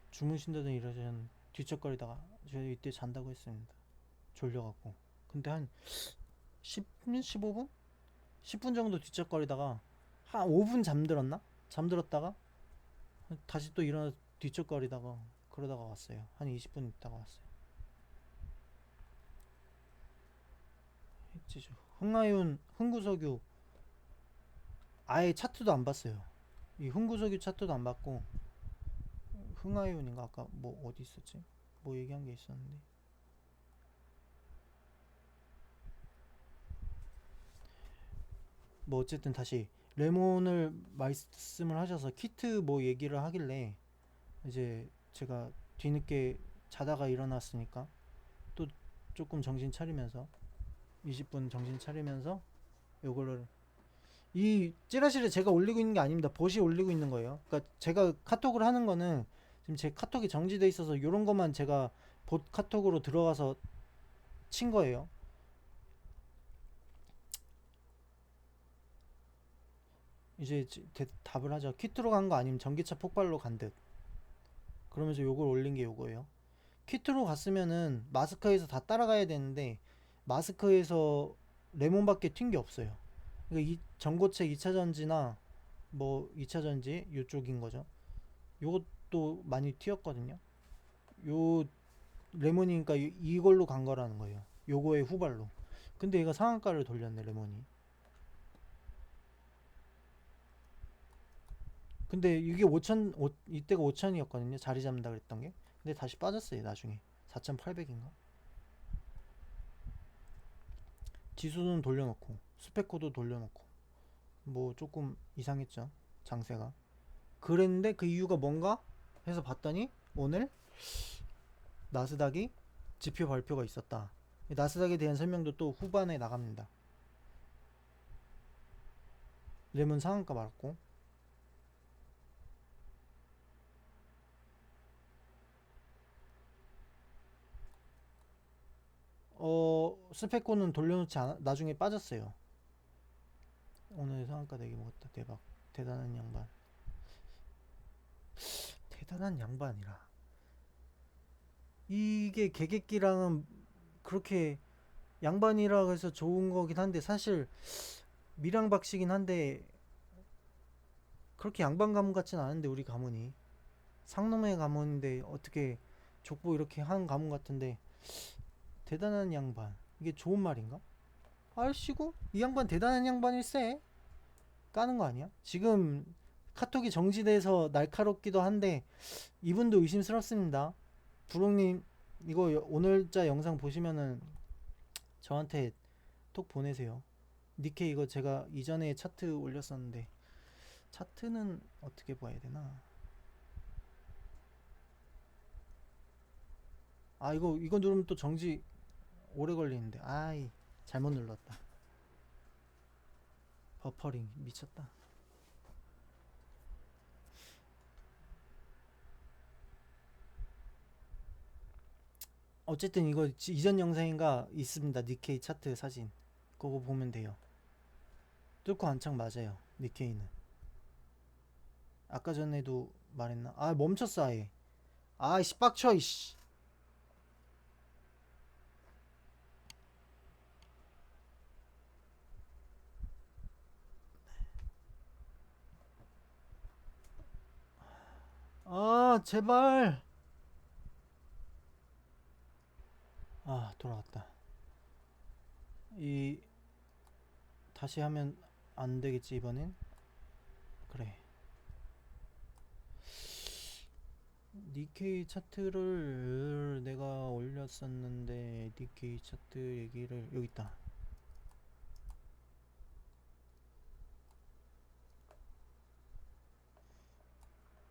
주무신다던 이러전 뒤척거리다가 저 이때 잔다고 했습니다. 졸려갖고. 근데 한 10분? 15분? 10분 정도 뒤척거리다가 한 5분 잠들었나? 잠들었다가 다시 또 일어나 뒤척거리다가 그러다가 왔어요. 한 20분 있다가 왔어요. 했지죠. 흥하윤, 흥구석유 아예 차트도 안 봤어요. 이 흥구석유 차트도 안 봤고 흥하윤인가 아까 뭐 어디 있었지? 뭐 얘기한 게 있었는데 뭐 어쨌든 다시 레몬을 말씀을 하셔서 키트 뭐 얘기를 하길래 이제 제가 뒤늦게 자다가 일어났으니까 또 조금 정신 차리면서 20분 정신 차리면서 요거를 이 찌라시를 제가 올리고 있는 게 아닙니다. 봇이 올리고 있는 거예요. 그러니까 제가 카톡을 하는 거는 지금 제 카톡이 정지돼 있어서 요런 것만 제가 봇 카톡으로 들어가서 친 거예요. 이제 답을 하죠. 퀴트로 간 거 아니면 전기차 폭발로 간 듯. 그러면서 요걸 올린 게 요거예요. 퀴트로 갔으면은 마스크에서 다 따라가야 되는데 마스크에서 레몬밖에 튄 게 없어요. 그러니까 이 전고체 2차 전지나 뭐 2차 전지 요쪽인 거죠. 요것도 많이 튀었거든요. 요 레몬이니까 이걸로 간 거라는 거예요. 요거의 후발로. 근데 얘가 상한가를 돌렸네 레몬이. 근데 이게 5천 이때가 5천이었거든요. 자리 잡는다 그랬던 게. 근데 다시 빠졌어요 나중에. 4,800인가. 지수는 돌려놓고 스페코도 돌려놓고 뭐 조금 이상했죠 장세가. 그랬는데 그 이유가 뭔가 해서 봤더니 오늘 나스닥이 지표 발표가 있었다. 나스닥에 대한 설명도 또 후반에 나갑니다. 레몬 상한가 맞고 스페코는 돌려놓지 않아 나중에 빠졌어요. 오늘 상한가 내기 먹었다. 대박. 대단한 양반. 대단한 양반이라. 이게 개객기랑은 그렇게 양반이라 해서 좋은 거긴 한데 사실 밀양박씨긴 한데 그렇게 양반 가문 같진 않은데 우리 가문이 상놈의 가문인데 어떻게 족보 이렇게 하는 가문 같은데 대단한 양반 이게 좋은 말인가? 아이씨고 이 양반 대단한 양반일세 까는 거 아니야? 지금 카톡이 정지돼서 날카롭기도 한데 이분도 의심스럽습니다. 부록님 이거 오늘자 영상 보시면은 저한테 톡 보내세요. 니케 이거 제가 이전에 차트 올렸었는데 차트는 어떻게 봐야 되나? 이거 누르면 또 정지 오래 걸리는데. 아이, 잘못 눌렀다. 버퍼링 미쳤다. 어쨌든 이거 이전 영상인가 있습니다. 니케이 차트 사진. 그거 보면 돼요. 뚫고 한창 맞아요. 니케이는. 아까 전에도 말했나? 아, 멈췄어 아예. 아이씨, 빡쳐 이씨. 아, 제발. 아, 돌아왔다. 이 다시 하면 안 되겠지 이번엔? 그래. 니케이 차트를 내가 올렸었는데 니케이 차트 얘기를 여기 있다.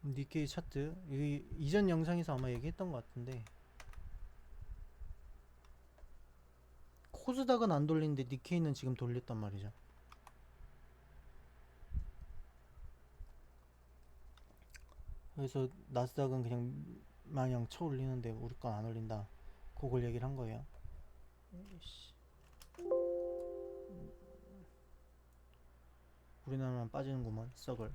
니케이 차트 이 이전 영상에서 아마 얘기했던 것 같은데 코스닥은 안 돌리는데 니케이는 지금 돌렸단 말이죠. 그래서 나스닥은 그냥 마냥 쳐 올리는데 우리 건 안 올린다. 그걸 얘기를 한 거예요. 우리나라만 빠지는구만 썩을.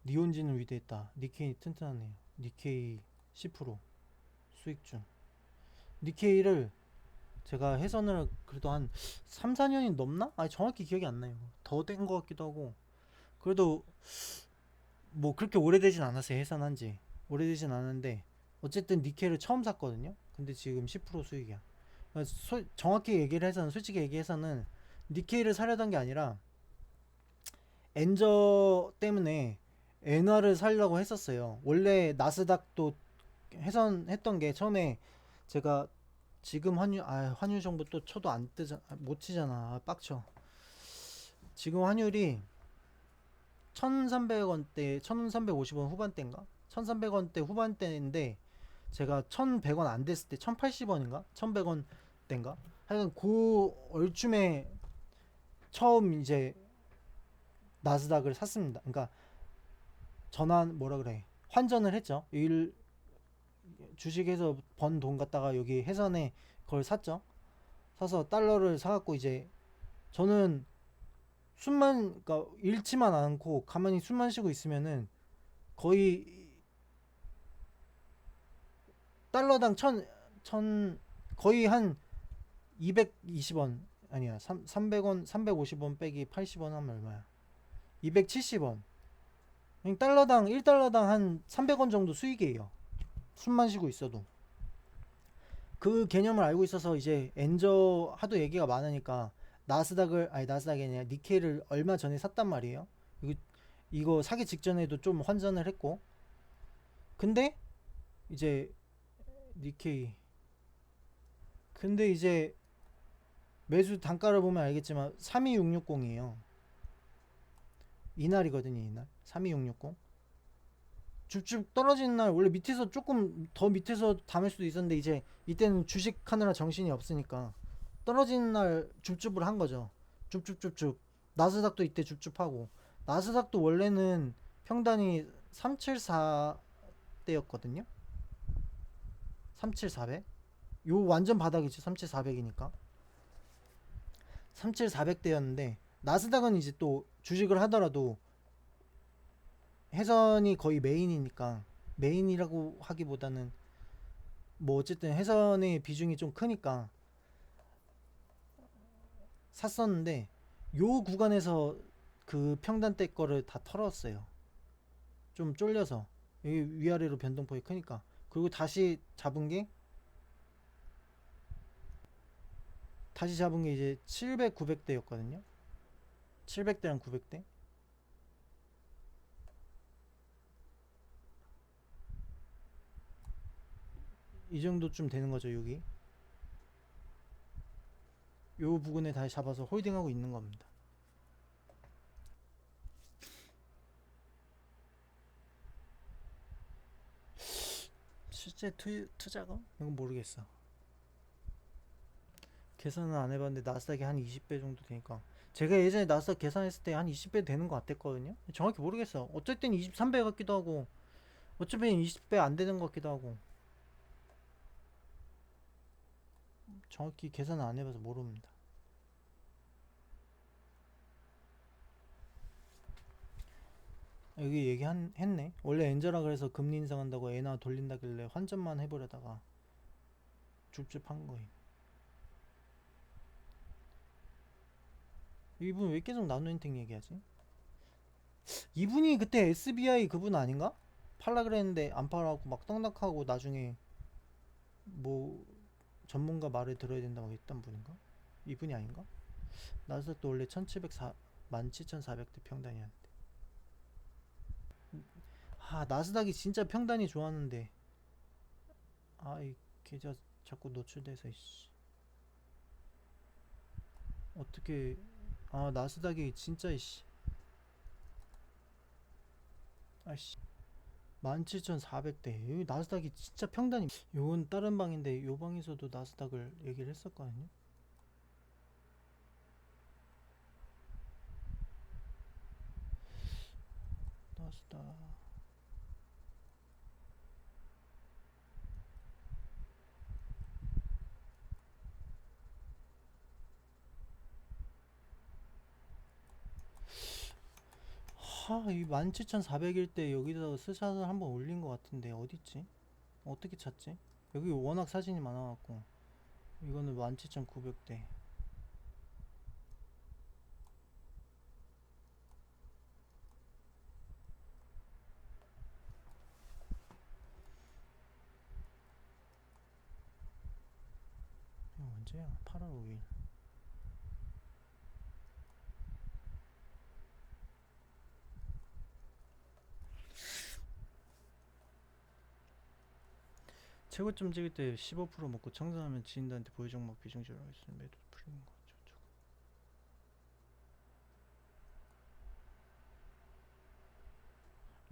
니온지는 위대했다. 니케이 튼튼하네요. 니케이 10% 수익 중. 니케이를 제가 해선을 그래도 한 3, 4년이 넘나? 아니 정확히 기억이 안 나요. 더 된 것 같기도 하고. 그래도 뭐 그렇게 오래되진 않았어요. 해선한 지. 오래되진 않았는데 어쨌든 니케이를 처음 샀거든요. 근데 지금 10% 수익이야. 정확히 얘기를 해서는 솔직히 얘기해서는 니케이를 사려던 게 아니라 엔저 때문에 엔화를 살려고 했었어요. 원래 나스닥도 해선했던 게 처음에 제가 지금 환율 정보 또 쳐도 안 뜨자 못 치잖아. 아, 빡쳐. 지금 환율이 1300원대 1350원 후반대인가 1300원대 후반대인데 제가 1100원 안 됐을 때 1080원인가 1100원대인가 하여간 그 얼춤에 처음 이제 나스닥을 샀습니다. 그러니까 전환 뭐라 그래 환전을 했죠. 일 주식에서 번 돈 갖다가 여기 해선에 그걸 샀죠. 사서 달러를 사갖고 이제 저는 숨만 그러니까 잃지만 않고 가만히 숨만 쉬고 있으면은 거의 달러당 천 거의 한 220원 아니야 300원 350원 빼기 80원 하면 얼마야 270원 그냥 달러당 1달러당 한 300원 정도 수익이에요. 숨만 쉬고 있어도. 그 개념을 알고 있어서 이제 엔저 하도 얘기가 많으니까 나스닥이 아니라 니케이를 얼마 전에 샀단 말이에요. 이거 사기 직전에도 좀 환전을 했고 근데 이제 니케이 근데 이제 매수 단가를 보면 알겠지만 32660이에요. 이날이거든요. 이날 32660 줍줍 떨어지는 날 원래 밑에서 조금 더 밑에서 담을 수도 있었는데 이제 이때는 주식하느라 정신이 없으니까 떨어지는 날 줍줍을 한 거죠. 줍줍줍줍. 나스닥도 이때 줍줍하고 나스닥도 원래는 평단이 374대였거든요. 37400. 요 완전 바닥이죠. 37400이니까. 37400대였는데 나스닥은 이제 또 주식을 하더라도 해선이 거의 메인이니까 메인이라고 하기보다는 뭐 어쨌든 해선의 비중이 좀 크니까 샀었는데 요 구간에서 그 평단대 거를 다 털었어요. 좀 쫄려서 여기 위아래로 변동폭이 크니까 그리고 다시 잡은 게 이제 700, 900대였거든요. 700대랑 900대 이 정도쯤 되는 거죠. 여기 요 부분에 다시 잡아서 홀딩하고 있는 겁니다. 실제 투자금? 이건 모르겠어. 계산은 안 해봤는데 나스닥이 한 20배 정도 되니까 제가 예전에 나스닥 계산했을 때 한 20배 되는 것 같았거든요. 정확히 모르겠어. 어쨌든 23배 같기도 하고 어차피 20배 안 되는 것 같기도 하고 정확히 계산은 안 해봐서 모릅니다. 여기 했네. 원래 엔저라 그래서 금리 인상한다고 엔화 돌린다길래 환전만 해버려다가 줍줍한 거임. 이분 왜 계속 나노인텍 얘기하지? 이분이 그때 SBI 그분 아닌가? 팔라 그랬는데 안 팔아갖고 막 떡락하고 나중에 뭐 전문가 말을 들어야 된다 막 했던 분인가? 이분이 아닌가? 나스닥도 원래 17,400대 평단이었는데. 나스닥이 진짜 평단이 좋았는데 이 계좌 자꾸 노출돼서 이씨. 어떻게 나스닥이 진짜 이씨. 아이씨. 17,400대. 여기 나스닥이 진짜 평단이. 요건 다른 방인데 요 방에서도 나스닥을 얘기를 했었거든요. 나스닥. 이 17,400일 때 여기다가 스샷을 한번 올린 것 같은데 어딨지? 어떻게 찾지? 여기 워낙 사진이 많아갖고 이거는 17,900대. 이거 언제야? 8월 5일. 최고점 찍을 때 15% 먹고 청산하면 지인들한테 보유종목 비중적으로 있으면 매도 풀리는 거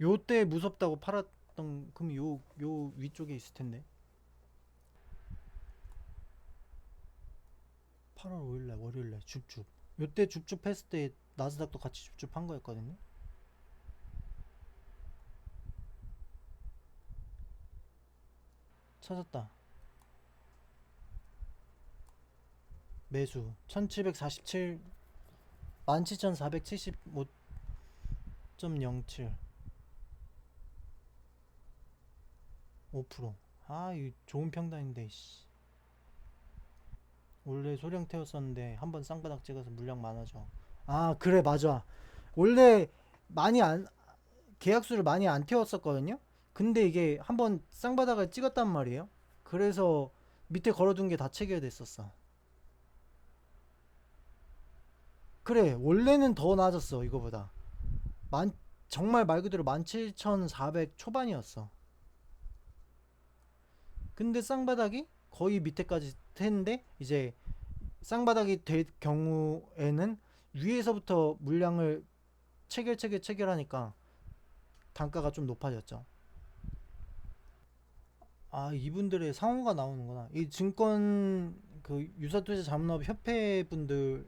어쩌고. 요때 무섭다고 팔았던 그럼 요 위쪽에 있을 텐데. 8월 5일날 월요일날 줍줍. 요때 줍줍 했을 때 나스닥도 같이 줍줍 한 거였거든요. 찾았다. 매수 1747 17,475.07 5%. 이 좋은 평단인데 씨. 원래 소량 태웠었는데 한번 쌍바닥 찍어서 물량 많아져. 그래 맞아. 원래 많이 안 계약수를 많이 안 태웠었거든요. 근데 이게 한번 쌍바닥을 찍었단 말이에요. 그래서 밑에 걸어둔 게 다 체결됐었어. 그래 원래는 더 낮았어 이거보다. 만 정말 말 그대로 17,400 초반이었어. 근데 쌍바닥이 거의 밑에까지 했는데 이제 쌍바닥이 될 경우에는 위에서부터 물량을 체결하니까 단가가 좀 높아졌죠. 이분들의 상호가 나오는구나. 이 증권 그 유사투자 자문업 협회 분들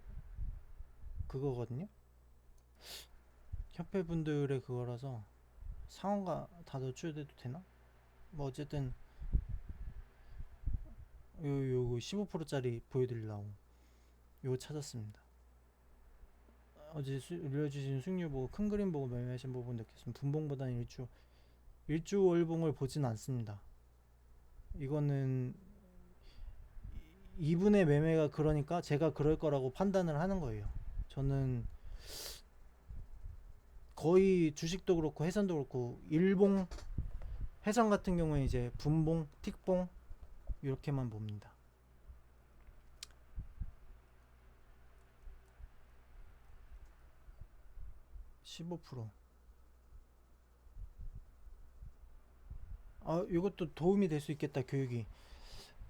그거거든요. 협회 분들의 그거라서 상호가 다 노출돼도 되나? 뭐 어쨌든 요거 15%짜리 보여드리려고 요거 찾았습니다. 어제 올려주신 수익률 보고 큰 그림 보고 매매하신 부분 느꼈습니다. 분봉보다는 일주월봉을 보진 않습니다. 이거는 이분의 매매가 그러니까 제가 그럴 거라고 판단을 하는 거예요. 저는 거의 주식도 그렇고 해선도 그렇고 일봉 해선 같은 경우에 이제 분봉, 틱봉 이렇게만 봅니다. 15%. 이것도 도움이 될 수 있겠다. 교육이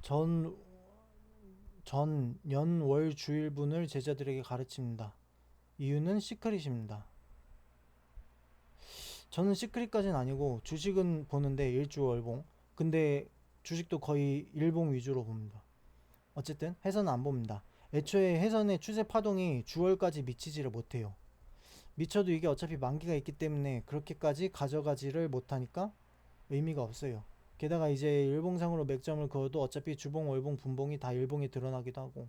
전 연, 월, 주일분을 제자들에게 가르칩니다. 이유는 시크릿입니다. 저는 시크릿까지는 아니고 주식은 보는데 일주월봉 근데 주식도 거의 일봉 위주로 봅니다. 어쨌든 해선은 안 봅니다. 애초에 해선의 추세 파동이 주월까지 미치지를 못해요. 미쳐도 이게 어차피 만기가 있기 때문에 그렇게까지 가져가지를 못하니까 의미가 없어요. 게다가 이제 일봉상으로 맥점을 그어도 어차피 주봉, 월봉, 분봉이 다 일봉에 드러나기도 하고,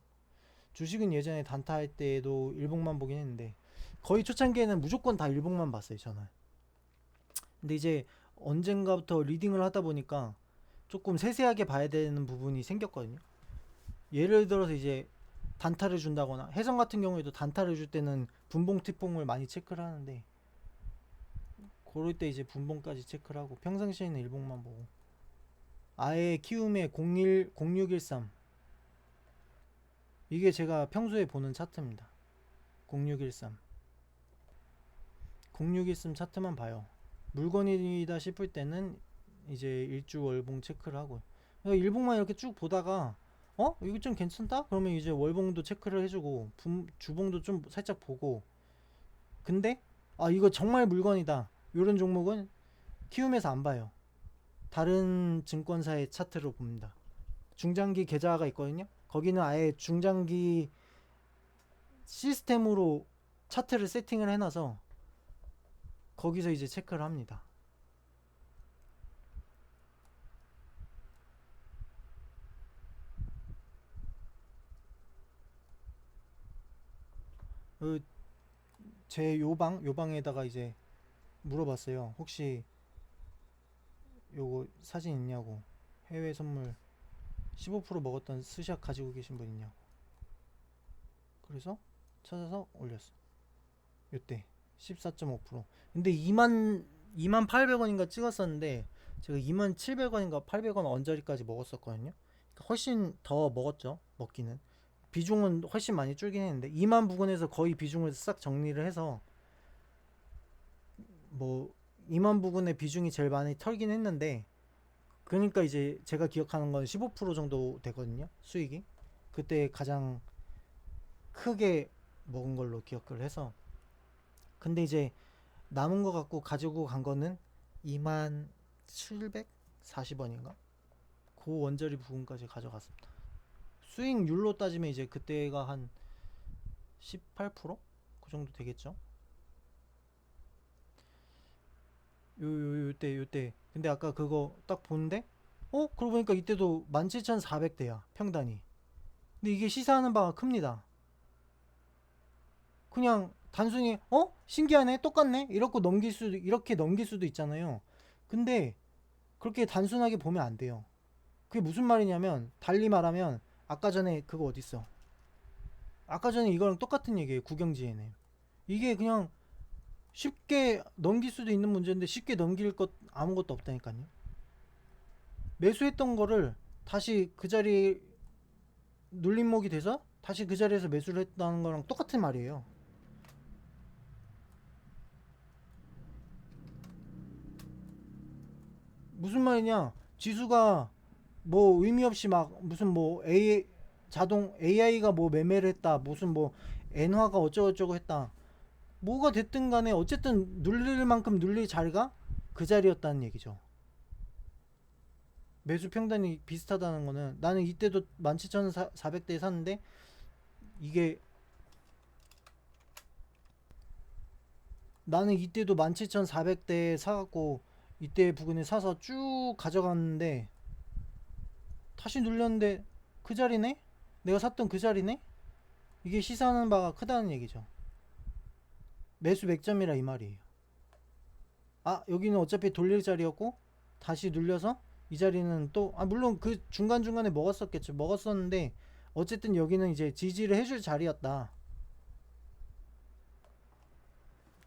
주식은 예전에 단타 할 때도 일봉만 보긴 했는데 거의 초창기에는 무조건 다 일봉만 봤어요 저는. 근데 이제 언젠가부터 리딩을 하다 보니까 조금 세세하게 봐야 되는 부분이 생겼거든요. 예를 들어서 이제 단타를 준다거나, 해성 같은 경우에도 단타를 줄 때는 분봉 티봉을 많이 체크를 하는데, 그럴 때 이제 분봉까지 체크를 하고 평상시에는 일봉만 보고, 아예 키움의 0613, 이게 제가 평소에 보는 차트입니다. 0613 차트만 봐요. 물건이다 싶을 때는 이제 일주 월봉 체크를 하고, 그러니까 일봉만 이렇게 쭉 보다가 이거 좀 괜찮다? 그러면 이제 월봉도 체크를 해주고 주봉도 좀 살짝 보고, 근데 이거 정말 물건이다, 이런 종목은 키움에서 안 봐요. 다른 증권사의 차트로 봅니다. 중장기 계좌가 있거든요. 거기는 아예 중장기 시스템으로 차트를 세팅을 해놔서 거기서 이제 체크를 합니다. 제 요방에다가 이제 물어봤어요. 혹시 요거 사진 있냐고. 해외 선물 15% 먹었던 스샷 가지고 계신 분 있냐고. 그래서 찾아서 올렸어. 요때 14.5%. 근데 2800원인가 찍었었는데 제가 2700원인가 800원 언저리까지 먹었었거든요. 그러니까 훨씬 더 먹었죠. 먹기는. 비중은 훨씬 많이 줄긴 했는데 2만 부근에서 거의 비중을 싹 정리를 해서, 뭐 2만 부근의 비중이 제일 많이 털긴 했는데, 그러니까 이제 제가 기억하는 건 15% 정도 되거든요. 수익이. 그때 가장 크게 먹은 걸로 기억을 해서. 근데 이제 남은 거 갖고 가지고 간 거는 2740원인가? 그 원저리 부분까지 가져갔습니다. 수익률로 따지면 이제 그때가 한 18%? 그 정도 되겠죠? 요때. 근데 아까 그거 딱 보는데, 그러고 보니까 이때도 17,400대야, 평단이. 근데 이게 시사하는 바가 큽니다. 그냥 단순히, 신기하네? 똑같네? 이렇게 넘길 수도 있잖아요. 근데 그렇게 단순하게 보면 안 돼요. 그게 무슨 말이냐면, 달리 말하면, 아까 전에 그거 어딨어? 아까 전에 이거랑 똑같은 얘기예요, 구경지에는. 이게 그냥 쉽게 넘길 수도 있는 문제인데 쉽게 넘길 것 아무것도 없다니까요. 매수했던 거를 다시 그 자리 눌림목이 돼서 다시 그 자리에서 매수를 했다는 거랑 똑같은 말이에요. 무슨 말이냐? 지수가 뭐 의미 없이 막 무슨 뭐 자동 AI가 뭐 매매를 했다, 무슨 뭐 엔화가 어쩌고저쩌고 했다, 뭐가 됐든 간에 어쨌든 눌릴 만큼 눌릴 자리가 그 자리였다는 얘기죠. 매수 평단이 비슷하다는 거는, 나는 이때도 17,400대에 샀는데, 이게 나는 이때도 17,400대에 사갖고 이때 부근에 사서 쭉 가져갔는데 다시 눌렸는데 그 자리네? 내가 샀던 그 자리네? 이게 시사하는 바가 크다는 얘기죠. 매수 맥점이라 이 말이에요. 여기는 어차피 돌릴 자리였고 다시 눌려서 이 자리는 또, 물론 그 중간중간에 먹었었겠죠. 먹었었는데 어쨌든 여기는 이제 지지를 해줄 자리였다,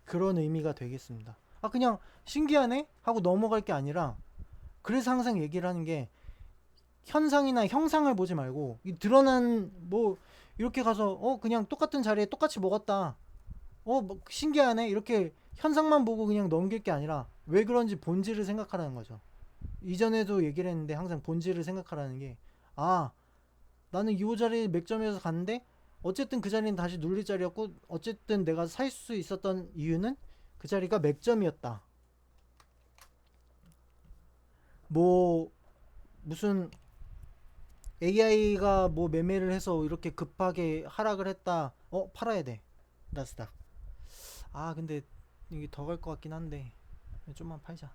그런 의미가 되겠습니다. 그냥 신기하네? 하고 넘어갈 게 아니라, 그래서 항상 얘기를 하는 게, 현상이나 형상을 보지 말고 이 드러난 뭐 이렇게 가서 그냥 똑같은 자리에 똑같이 먹었다, 뭐 신기하네, 이렇게 현상만 보고 그냥 넘길 게 아니라 왜 그런지 본질을 생각하라는 거죠. 이전에도 얘기를 했는데 항상 본질을 생각하라는 게, 나는 이 자리 맥점에서 갔는데 어쨌든 그 자리는 다시 눌릴 자리였고, 어쨌든 내가 살 수 있었던 이유는 그 자리가 맥점이었다. 뭐 무슨 AI가 뭐 매매를 해서 이렇게 급하게 하락을 했다. 팔아야 돼. 나스닥. 아, 근데 이게 더 갈 것 같긴 한데 좀만 팔자.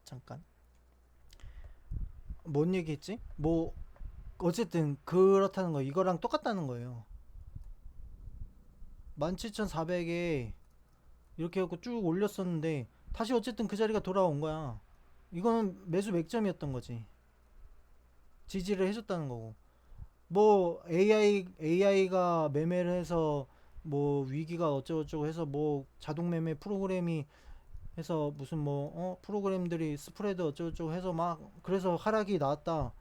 잠깐. 뭔 얘기했지? 뭐 어쨌든 그렇다는 거, 이거랑 똑같다는 거예요. 17,400에 이렇게 해갖고 쭉 올렸었는데 다시 어쨌든 그 자리가 돌아온 거야. 이거는 매수 맥점이었던 거지. 지지를 해줬다는 거고. 뭐 AI가 매매를 해서 뭐 위기가 어쩌고저쩌고 해서 뭐 자동 매매 프로그램이 해서 무슨 뭐 프로그램들이 스프레드 어쩌고저쩌고 해서 막 그래서 하락이 나왔다.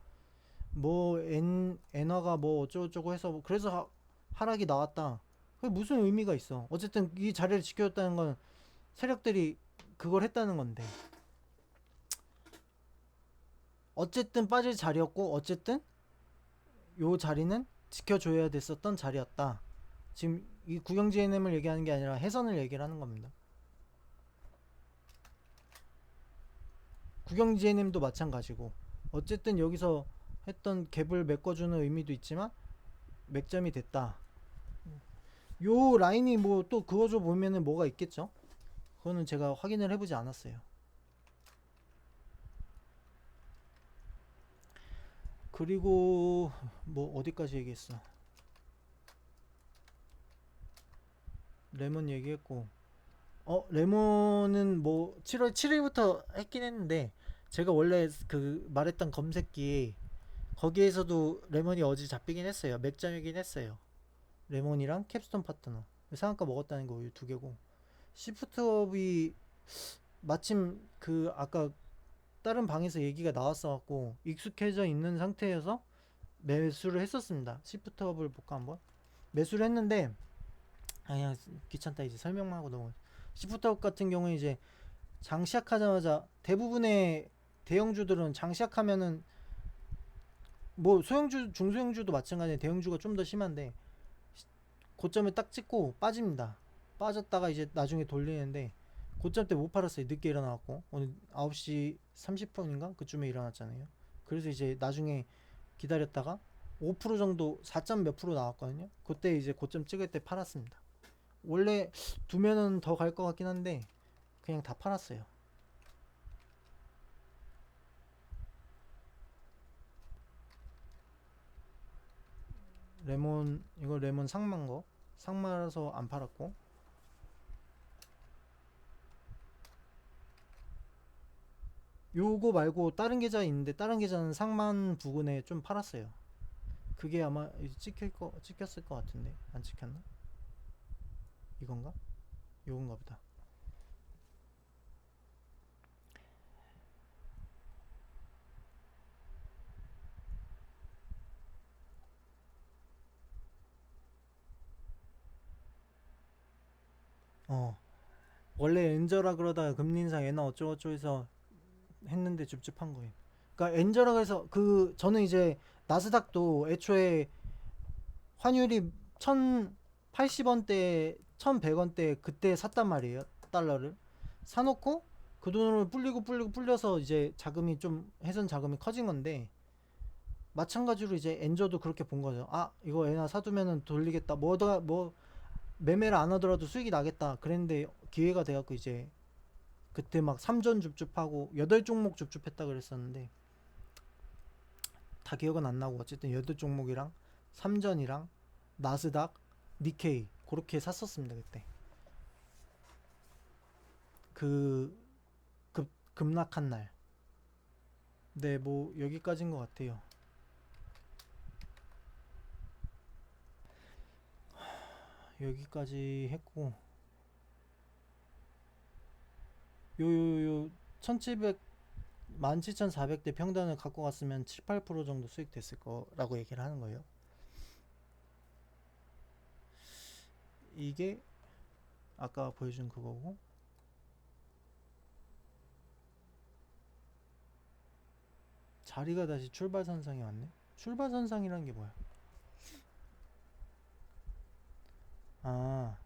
뭐 엔화가 뭐 어쩌고저쩌고 해서 그래서 하락이 나왔다. 그게 무슨 의미가 있어? 어쨌든 이 자리를 지켜줬다는 건 세력들이 그걸 했다는 건데. 어쨌든 빠질 자리였고 어쨌든 요 자리는 지켜줘야 됐었던 자리였다. 지금 이 구경 GNM을 얘기하는 게 아니라 해선을 얘기를 하는 겁니다. 구경 GNM도 마찬가지고 어쨌든 여기서 했던 갭을 메꿔주는 의미도 있지만 맥점이 됐다. 요 라인이 뭐 또 그어줘 보면은 뭐가 있겠죠? 그거는 제가 확인을 해보지 않았어요. 그리고 뭐 어디까지 얘기했어? 레몬 얘기했고 레몬은 뭐 7월 7일부터 했긴 했는데 제가 원래 그 말했던 검색기 거기에서도 레몬이 어제 잡히긴 했어요. 맥점이긴 했어요. 레몬이랑 캡스톤 파트너 상한가 먹었다는 거 두 개고 시프트업이 마침 그 아까 다른 방에서 얘기가 나왔어 갖고 익숙해져 있는 상태여서 매수를 했었습니다. 시프트업을 볼까 한번 매수를 했는데 그냥 귀찮다 이제 설명만 하고 넘어. 시프트업 같은 경우에 이제 장 시작하자마자 대부분의 대형주들은 장 시작하면은 뭐 소형주 중소형주도 마찬가지에 대형주가 좀 더 심한데 고점을 딱 찍고 빠집니다. 빠졌다가 이제 나중에 돌리는데 고점 때 못 팔았어요. 늦게 일어나갖고 오늘 9시 30분인가 그쯤에 일어났잖아요. 그래서 이제 나중에 기다렸다가 5% 정도 4점 몇 프로 나왔거든요. 그때 이제 고점 찍을 때 팔았습니다. 원래 두면은 더 갈 것 같긴 한데 그냥 다 팔았어요. 레몬 이거 레몬 상만 거 상마라서 안 팔았고 요거 말고 다른 계좌 있는데 다른 계좌는 상만 부근에 좀 팔았어요. 그게 아마 찍혔을 것 같은데 안 찍혔나? 이건가? 요건가 보다. 원래 엔저라 그러다가 금리 인상 애나 어쩌고저쩌고 해서 했는데 줍줍한 거예요. 그러니까 엔저라 그래서 저는 이제 나스닥도 애초에 환율이 1080원대 1100원대 그때 샀단 말이에요. 달러를 사놓고 그 돈으로 불리고 불려서 이제 자금이 좀 해선 자금이 커진 건데 마찬가지로 이제 엔저도 그렇게 본 거죠. 아 이거 애나 사두면은 돌리겠다. 뭐 매매를 안 하더라도 수익이 나겠다. 그랬는데 기회가 돼갖고 이제 그때 막 3전 줍줍하고 8종목 줍줍했다 그랬었는데 다 기억은 안 나고 어쨌든 8종목이랑 3전이랑 나스닥, 니케이 그렇게 샀었습니다 그때. 그 급락한 날. 네, 뭐 여기까지인 것 같아요. 여기까지 했고 요 1700 17,400대 평단을 갖고 갔으면 7, 8% 정도 수익 됐을 거라고 얘기를 하는 거예요. 이게 아까 보여준 그거고 자리가 다시 출발선상에 왔네. 출발선상이란 게 뭐야? 아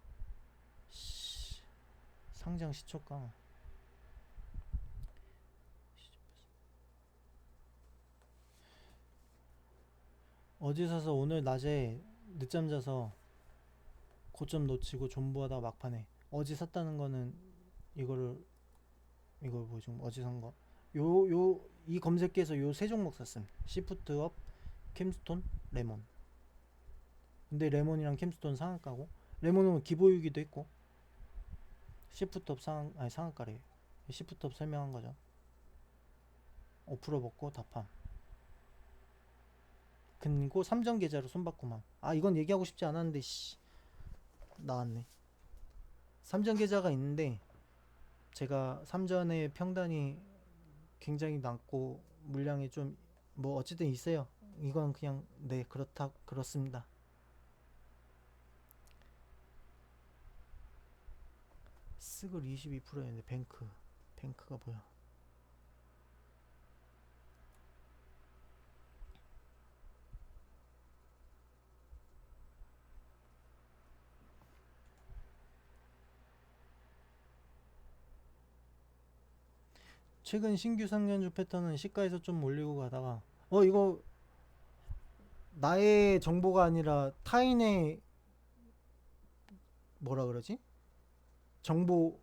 상장 시초가 어제 사서 오늘 낮에 늦잠 자서 고점 놓치고 존버하다가 막판에 어제 샀다는 거는 이거를 이걸 보여준 어제 산 거. 이 검색기에서 요 세 종목 샀음. 시프트업, 캠스톤, 레몬. 근데 레몬이랑 캠스톤 상한가고 레몬은 기보유기도 있고 시프트업 상한가래. 시프트업 설명한 거죠. 5% 먹고 다팜. 근고 삼전 계좌로 손바꾸만. 아 이건 얘기하고 싶지 않았는데 씨 나왔네. 삼전 계좌가 있는데 제가 삼전의 평단이 굉장히 낮고 물량이 좀 뭐 어쨌든 있어요. 이건 그냥 네 그렇습니다. 스글 22%였는데 뱅크가 뭐야? 최근 신규 상한주 패턴은 시가에서 좀 올리고 가다가 이거 나의 정보가 아니라 타인의 뭐라 그러지? 정보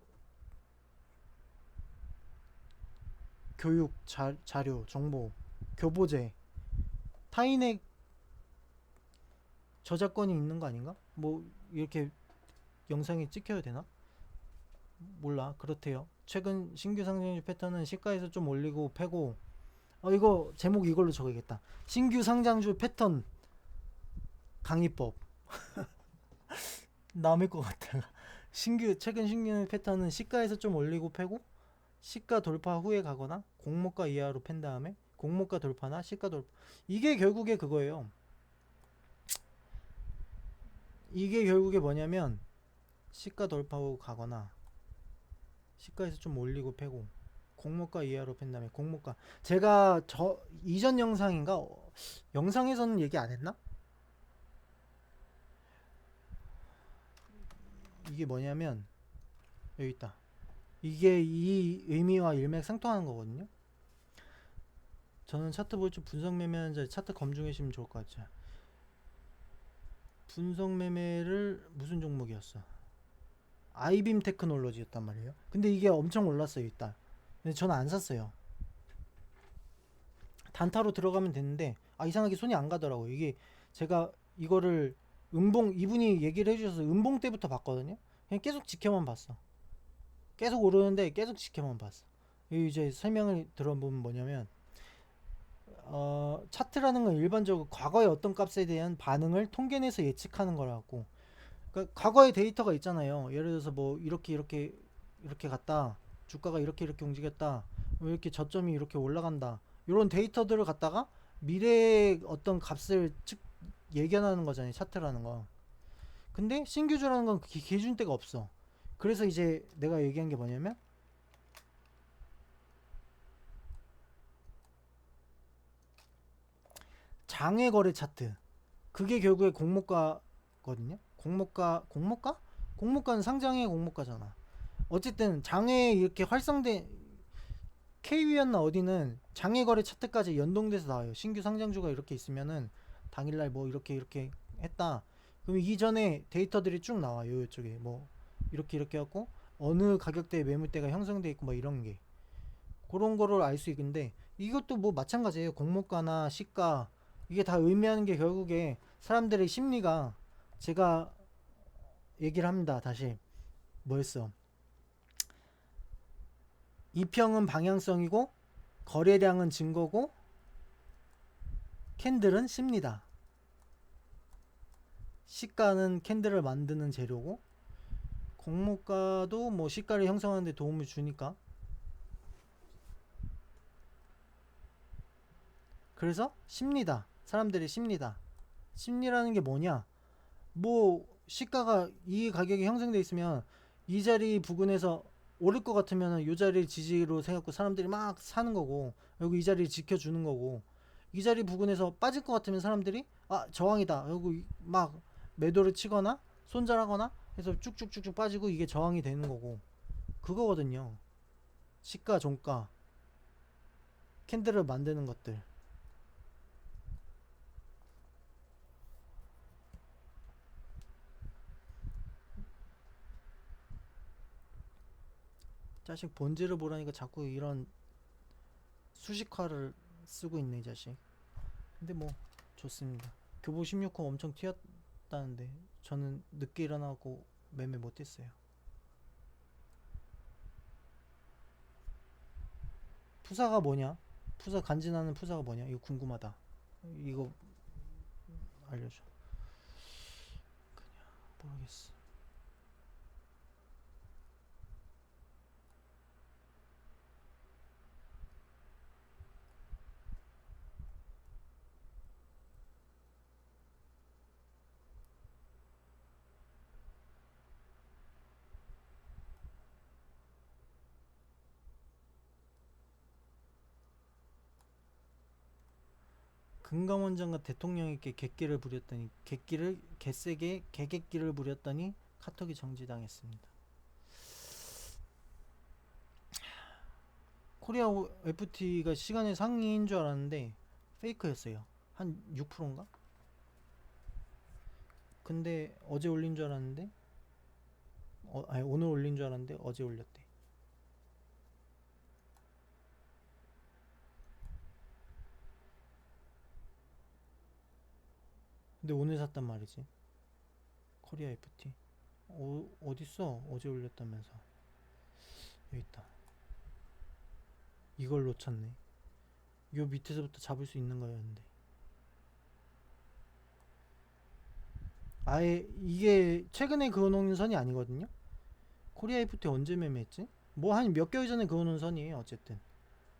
교육 자료 정보 교보제 타인의 저작권이 있는 거 아닌가? 뭐 이렇게 영상에 찍혀야 되나? 몰라 그렇대요. 최근 신규 상승주 패턴은 시가에서 좀 올리고 패고 이거 제목 이걸로 적어야겠다. 신규 상장주 패턴 강의법 남을 것 같아. 최근 신규 패턴은 시가에서 좀 올리고 패고 시가 돌파 후에 가거나 공모가 이하로 팬 다음에 공모가 돌파나 시가 돌파. 이게 결국에 그거예요. 이게 결국에 뭐냐면 시가 돌파 후 가거나 시가에서 좀 올리고 패고 공모가 이하로 팬 다음에 공모가. 제가 이전 영상인가 영상에서는 얘기 안 했나? 이게 뭐냐면 여기 있다. 이게 이 의미와 일맥상통하는 거거든요. 저는 차트 볼 줄 분석 매매하는 자 차트 검증해주시면 좋을 것 같죠. 분석 매매를 무슨 종목이었어? 아이빔 테크놀로지였단 말이에요. 근데 이게 엄청 올랐어요 일단. 근데 저는 안 샀어요. 단타로 들어가면 됐는데 이상하게 손이 안 가더라고. 이게 제가 이거를 이분이 얘기를 해주셔서 음봉 때부터 봤거든요. 그냥 계속 지켜만 봤어. 계속 오르는데 계속 지켜만 봤어. 이제 설명을 들어보면 뭐냐면 차트라는 건 일반적으로 과거의 어떤 값에 대한 반응을 통계내서 예측하는 거라고. 그러니까 과거의 데이터가 있잖아요. 예를 들어서 뭐 이렇게 갔다, 주가가 이렇게 움직였다, 뭐 이렇게 저점이 이렇게 올라간다, 이런 데이터들을 갖다가 미래의 어떤 값을 예견하는 거잖아요. 차트라는 거. 근데 신규주라는 건 기준대가 없어. 그래서 이제 내가 얘기한 게 뭐냐면 장외 거래 차트. 그게 결국에 공모가거든요. 공모가는 상장의 공모가잖아. 어쨌든 장외에 이렇게 활성된 KW였나 어디는 장외 거래 차트까지 연동돼서 나와요. 신규 상장주가 이렇게 있으면은 당일날 뭐 이렇게 했다. 그럼 이전에 데이터들이 쭉 나와요. 이쪽에 뭐 이렇게 하고 어느 가격대에 매물대가 형성돼 있고 뭐 이런 게 그런 거를 알 수 있는데 이것도 뭐 마찬가지예요. 공모가나 시가 이게 다 의미하는 게 결국에 사람들의 심리가 제가 얘기를 합니다. 다시 뭐였어? 이평은 방향성이고 거래량은 증거고 캔들은 심리다. 시가는 캔들을 만드는 재료고 공모가도 뭐 시가를 형성하는 데 도움을 주니까. 그래서 심리다. 사람들의 심리다. 심리라는 게 뭐냐? 뭐 시가가 이 가격이 형성돼 있으면 이 자리 부근에서 오를 것 같으면 이 자리를 지지로 생각하고 사람들이 막 사는 거고 그리고 이 자리를 지켜주는 거고 이 자리 부근에서 빠질 것 같으면 사람들이 저항이다 그리고 막 매도를 치거나 손절하거나 해서 쭉쭉쭉쭉 빠지고 이게 저항이 되는 거고 그거거든요. 시가 종가 캔들을 만드는 것들. 자식 본질을 보라니까 자꾸 이런 수식화를 쓰고 있네 이 자식. 근데 뭐 좋습니다. 교보 16호 엄청 튀었다는데 저는 늦게 일어나고 매매 못했어요. 푸사가 뭐냐? 푸사 간지나는 푸사가 뭐냐? 이거 궁금하다. 이거 알려줘. 모르겠어. 금감원장과 대통령에게 객기를 부렸더니 개세게 개객기를 부렸더니 카톡이 정지당했습니다. 코리아 FT가 시간의 상위인 줄 알았는데 페이크였어요. 한 6%인가? 근데 어제 올린 줄 알았는데 아니 오늘 올린 줄 알았는데 어제 올렸대. 근데 오늘 샀단 말이지. 코리아 FT. 어딨어? 어제 올렸다면서. 여기 있다. 이걸 놓쳤네. 요 밑에서부터 잡을 수 있는 거였는데. 아예 이게 최근에 그어놓은 선이 아니거든요. 코리아 FT 언제 매매했지? 뭐 한 몇 개월 전에 그어놓은 선이에요. 어쨌든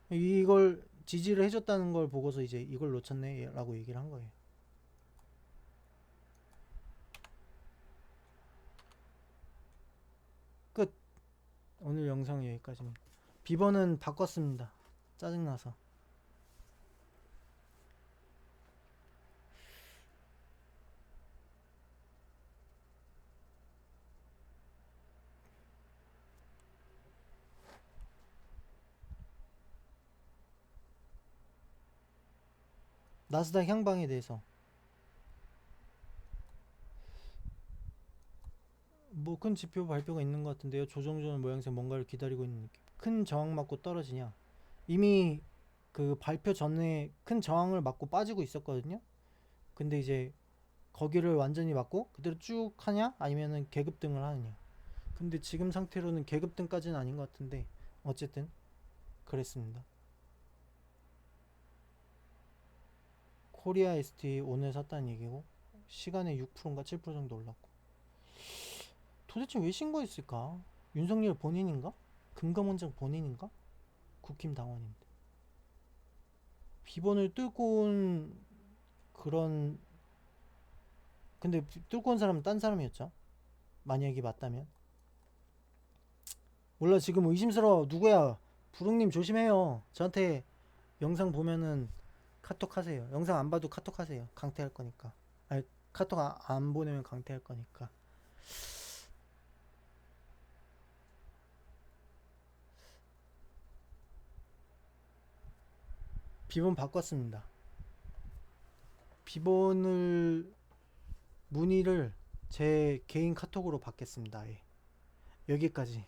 이걸 지지를 해줬다는 걸 보고서 이제 이걸 놓쳤네 라고 얘기를 한 거예요. 끝. 오늘 영상 여기까지입니다. 비번은 바꿨습니다. 짜증나서. 나스닥 향방에 대해서 뭐 큰 지표 발표가 있는 것 같은데요. 조정조는 모양새 뭔가를 기다리고 있는 느낌. 큰 저항 맞고 떨어지냐? 이미 그 발표 전에 큰 저항을 맞고 빠지고 있었거든요. 근데 이제 거기를 완전히 맞고 그대로 쭉 하냐? 아니면은 계급등을 하느냐? 근데 지금 상태로는 계급등까지는 아닌 것 같은데 어쨌든 그랬습니다. 코리아 ST 오늘 샀다는 얘기고 시간에 6%인가 7% 정도 올랐고 도대체 왜 신고했을까? 윤석열 본인인가? 금감원장 본인인가? 국힘 당원인데 비번을 뚫고 온 그런 근데 뚫고 온 사람은 딴 사람이었죠. 만약에 맞다면 몰라 지금 의심스러워. 누구야? 부릉님 조심해요. 저한테 영상 보면은 카톡 하세요. 영상 안 봐도 카톡 하세요. 강퇴할 거니까. 아니 카톡 안 보내면 강퇴할 거니까. 비번 바꿨습니다. 비번을 문의를 제 개인 카톡으로 받겠습니다. 예. 여기까지.